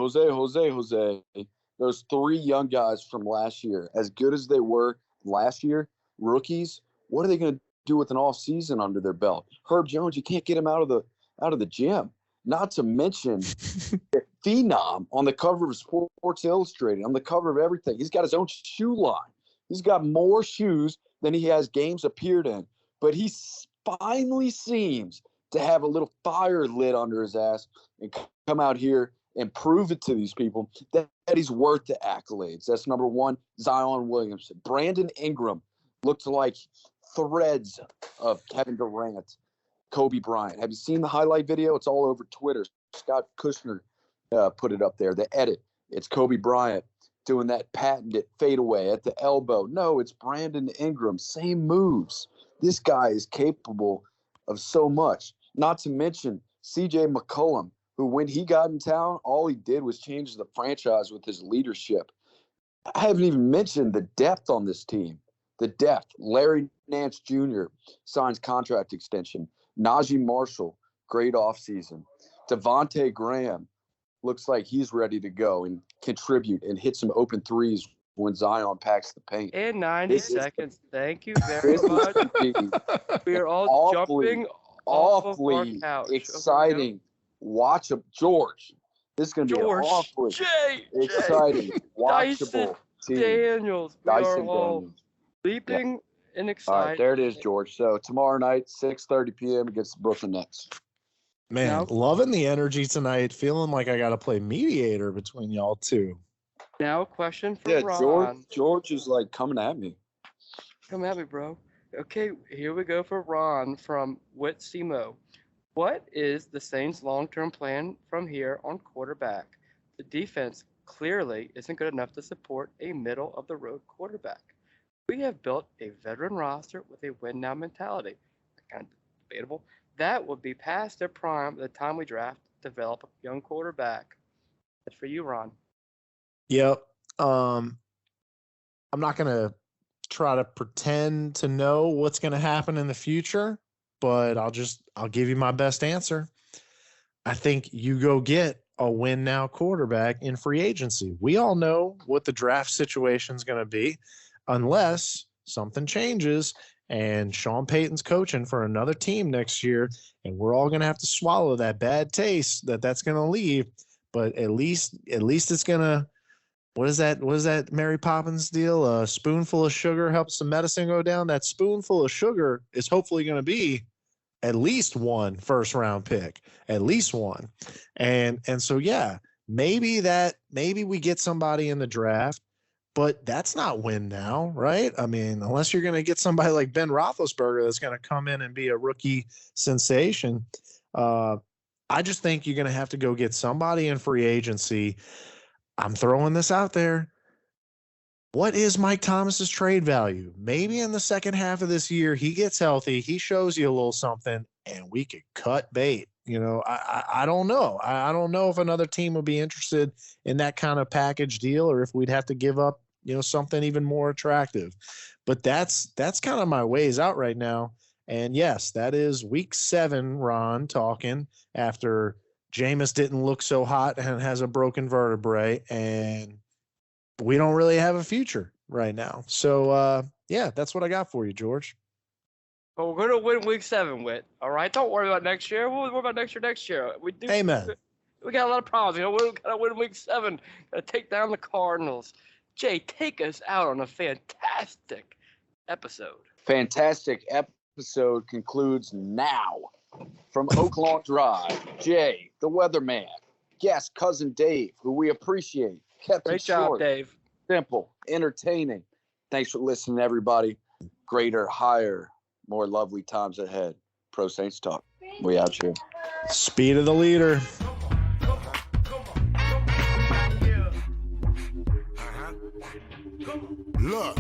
Those 3 young guys from last year, as good as they were last year, rookies, what are they going to do with an off season under their belt? Herb Jones, you can't get him out of the gym. Not to mention the phenom on the cover of Sports Illustrated, on the cover of everything. He's got his own shoe line. He's got more shoes than he has games appeared in. But he finally seems to have a little fire lit under his ass and come out here and prove it to these people that he's worth the accolades. That's number 1. Zion Williamson. Brandon Ingram looked like threads of Kevin Durant. Kobe Bryant. Have you seen the highlight video? It's all over Twitter. Scott Kushner put it up there. The edit. It's Kobe Bryant doing that patented fadeaway at the elbow. No, it's Brandon Ingram. Same moves. This guy is capable of so much. Not to mention C.J. McCollum, who when he got in town, all he did was change the franchise with his leadership. I haven't even mentioned the depth on this team. The depth. Larry Nance Jr. signs contract extension. Najee Marshall, great offseason. Devontae Graham looks like he's ready to go and contribute and hit some open threes when Zion packs the paint. In 90 seconds. Thank you very much. We are all jumping off of our couch. Exciting. Watch him. George. This is going to be awfully exciting, watchable team. Daniels. We Dyson are all Daniels. leaping and All excited. right, there it is, George. So tomorrow night, 6:30 p.m. against the Brooklyn Nets. Man, Now- loving the energy tonight. Feeling like I got to play mediator between y'all two. Now a question for Ron. George is like coming at me. Come at me, bro. Okay, here we go for Ron from Whitsimo. What is the Saints' long-term plan from here on quarterback? The defense clearly isn't good enough to support a middle-of-the-road quarterback. We have built a veteran roster with a win-now mentality. Kind of debatable. That would be past their prime by the time we draft, develop a young quarterback. That's for you, Ron. Yep. I'm not going to try to pretend to know what's going to happen in the future, but I'll give you my best answer. I think you go get a win now quarterback in free agency. We all know what the draft situation is going to be unless something changes and Sean Payton's coaching for another team next year, and we're all going to have to swallow that bad taste that's going to leave. But at least it's going to, what is that Mary Poppins deal? A spoonful of sugar helps the medicine go down. That spoonful of sugar is hopefully going to be at least 1 first-round pick, at least 1. And so, yeah, maybe we get somebody in the draft, but that's not win now, right? I mean, unless you're going to get somebody like Ben Roethlisberger that's going to come in and be a rookie sensation. I just think you're going to have to go get somebody in free agency. I'm throwing this out there. What is Mike Thomas's trade value? Maybe in the second half of this year, he gets healthy, he shows you a little something, and we could cut bait. I don't know. I don't know if another team would be interested in that kind of package deal, or if we'd have to give up something even more attractive. But that's kind of my ways out right now. And yes, that is week 7, Ron, talking after Jameis didn't look so hot and has a broken vertebrae, and we don't really have a future right now. So, yeah, that's what I got for you, George. But we're going to win week 7, Whit. All right? Don't worry about next year. We'll worry about next year. We do. Amen. We got a lot of problems. We're going to win week 7. Got to take down the Cardinals. Jay, take us out on a fantastic episode. Fantastic episode concludes now. From Oak Lawn Drive, Jay, the weatherman, guest cousin Dave, who we appreciate. Kept Great it job, short, Dave. simple, entertaining. Thanks for listening, everybody. Greater, higher, more lovely times ahead. Pro Saints Talk. We out here. Speed of the leader. Look,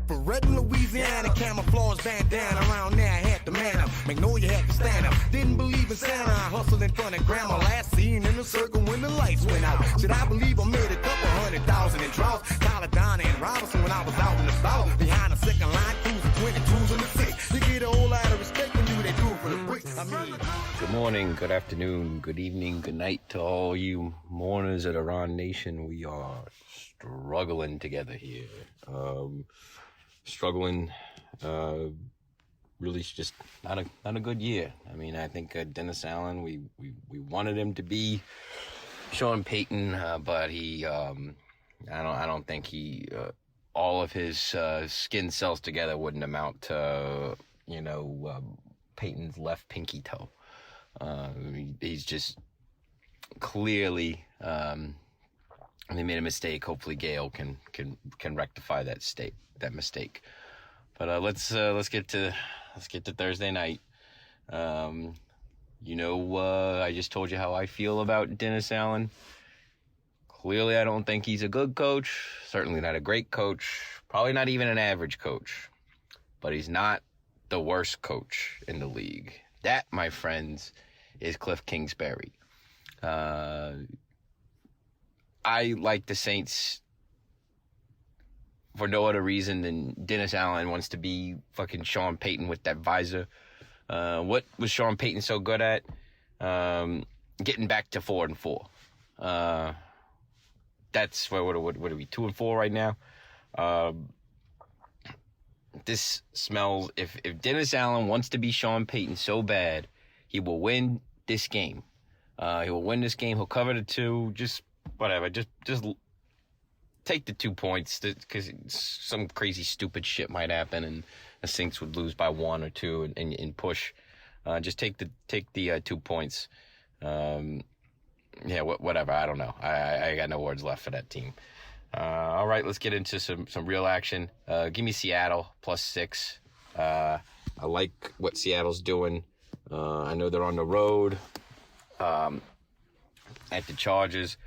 for red in Louisiana, camouflage bandana around there, I had the man up. Magnolia had to stand up. Didn't believe in Santa, I hustled in front of grandma. Last seen in the circle when the lights went out. Should I believe I made a couple 100,000 in droughts? Caladonna and Robinson when I was out in the south. Behind the second line, cruising 22s and the 6. You get a whole lot of respect when you they do it for the bricks. I mean, good morning, good afternoon, good evening, good night to all you mourners of the Ron Nation. We are struggling together here. Really just not a good year. I mean, I think Dennis Allen, we wanted him to be Sean Payton, but he I don't think he all of his skin cells together wouldn't amount to Payton's left pinky toe. He's just clearly they made a mistake. Hopefully Gale can rectify that mistake. But let's get to Thursday night. I just told you how I feel about Dennis Allen. Clearly, I don't think he's a good coach. Certainly not a great coach. Probably not even an average coach. But he's not the worst coach in the league. That, my friends, is Cliff Kingsbury. I like the Saints for no other reason than Dennis Allen wants to be fucking Sean Payton with that visor. What was Sean Payton so good at? Getting back to 4-4. That's what are we 2-4 right now? This smells. If Dennis Allen wants to be Sean Payton so bad, he will win this game. He will win this game. He'll cover the 2. Just whatever. Just take the 2 points because some crazy stupid shit might happen and the Saints would lose by 1 or 2 and push. Just take the 2 points. Whatever. I don't know. I got no words left for that team. All right, let's get into some real action. Give me Seattle +6. I like what Seattle's doing. I know they're on the road at the Chargers.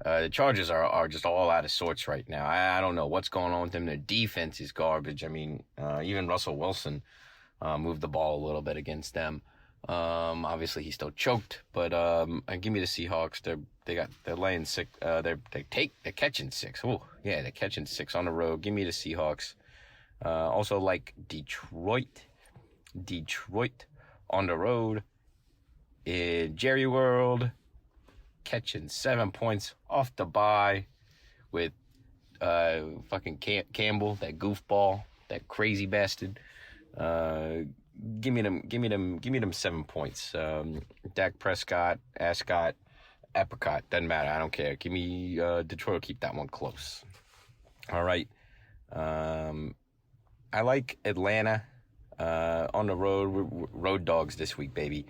The Chargers are just all out of sorts right now. I don't know what's going on with them. Their defense is garbage. I mean, even Russell Wilson moved the ball a little bit against them. Obviously he's still choked, but give me the Seahawks. They're laying 6. They're catching 6. Oh yeah, they're catching 6 on the road. Give me the Seahawks. Also like Detroit on the road in Jerry World, catching 7 points off the bye with fucking Campbell, that goofball, that crazy bastard. Give me them 7 points. Dak Prescott, Ascot, Apricot, doesn't matter. I don't care. Give me Detroit will keep that one close. All right. I like Atlanta on the road. Road dogs this week, baby.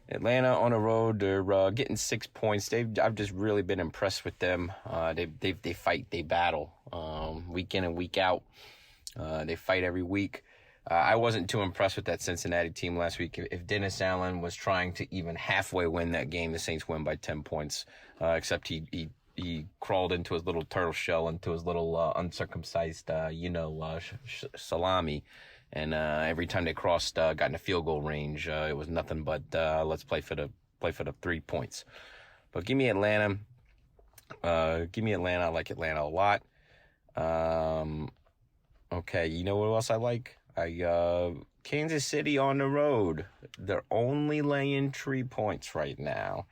Atlanta on the road, they're getting 6 points. I've just really been impressed with them. They fight, they battle week in and week out. They fight every week. I wasn't too impressed with that Cincinnati team last week. If Dennis Allen was trying to even halfway win that game, the Saints win by 10 points. Except he crawled into his little turtle shell, into his little uncircumcised, salami. And every time they crossed, got in a field goal range, it was nothing but let's play for the 3 points. But give me Atlanta. Give me Atlanta. I like Atlanta a lot. Okay, you know what else I like? Kansas City on the road. They're only laying 3 points right now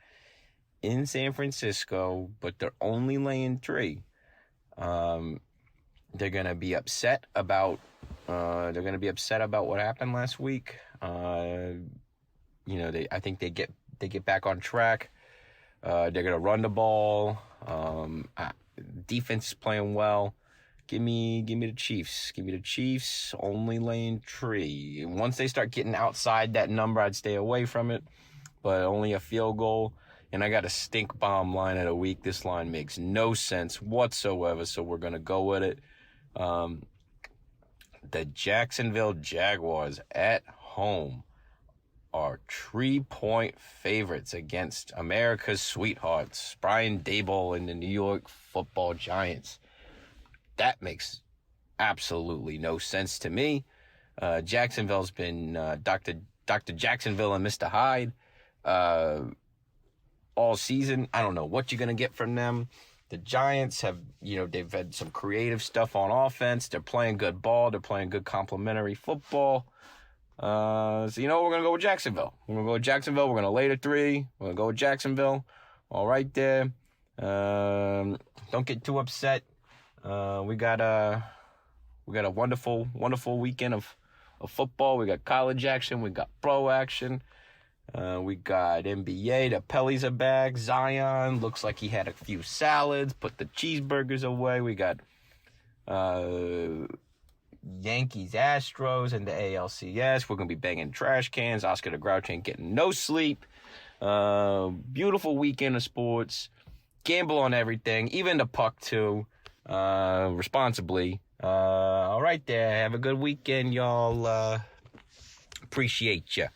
in San Francisco, but they're only laying 3. They're gonna be upset about what happened last week. I think they get back on track. They're gonna run the ball. Defense is playing well. Give me the Chiefs. Give me the Chiefs. Only laying 3. Once they start getting outside that number, I'd stay away from it. But only a field goal. And I got a stink bomb line of the week. This line makes no sense whatsoever, so we're gonna go with it. The Jacksonville Jaguars at home are 3-point favorites against America's sweethearts, Brian Daboll and the New York Football Giants. That makes absolutely no sense to me. Jacksonville's been Dr. Jacksonville and Mr. Hyde all season. I don't know what you're going to get from them. The Giants have, they've had some creative stuff on offense. They're playing good ball. They're playing good complementary football. So we're going to go with Jacksonville. We're going to go with Jacksonville. We're going to lay the 3. We're going to go with Jacksonville. All right there. Don't get too upset. We got a wonderful, wonderful weekend of football. We got college action. We got pro action. We got NBA. The Pellies are back. Zion looks like he had a few salads. Put the cheeseburgers away. We got Yankees, Astros, and the ALCS. We're going to be banging trash cans. Oscar the Grouch ain't getting no sleep. Beautiful weekend of sports. Gamble on everything, even the puck too, responsibly. All right there. Have a good weekend, y'all. Appreciate ya.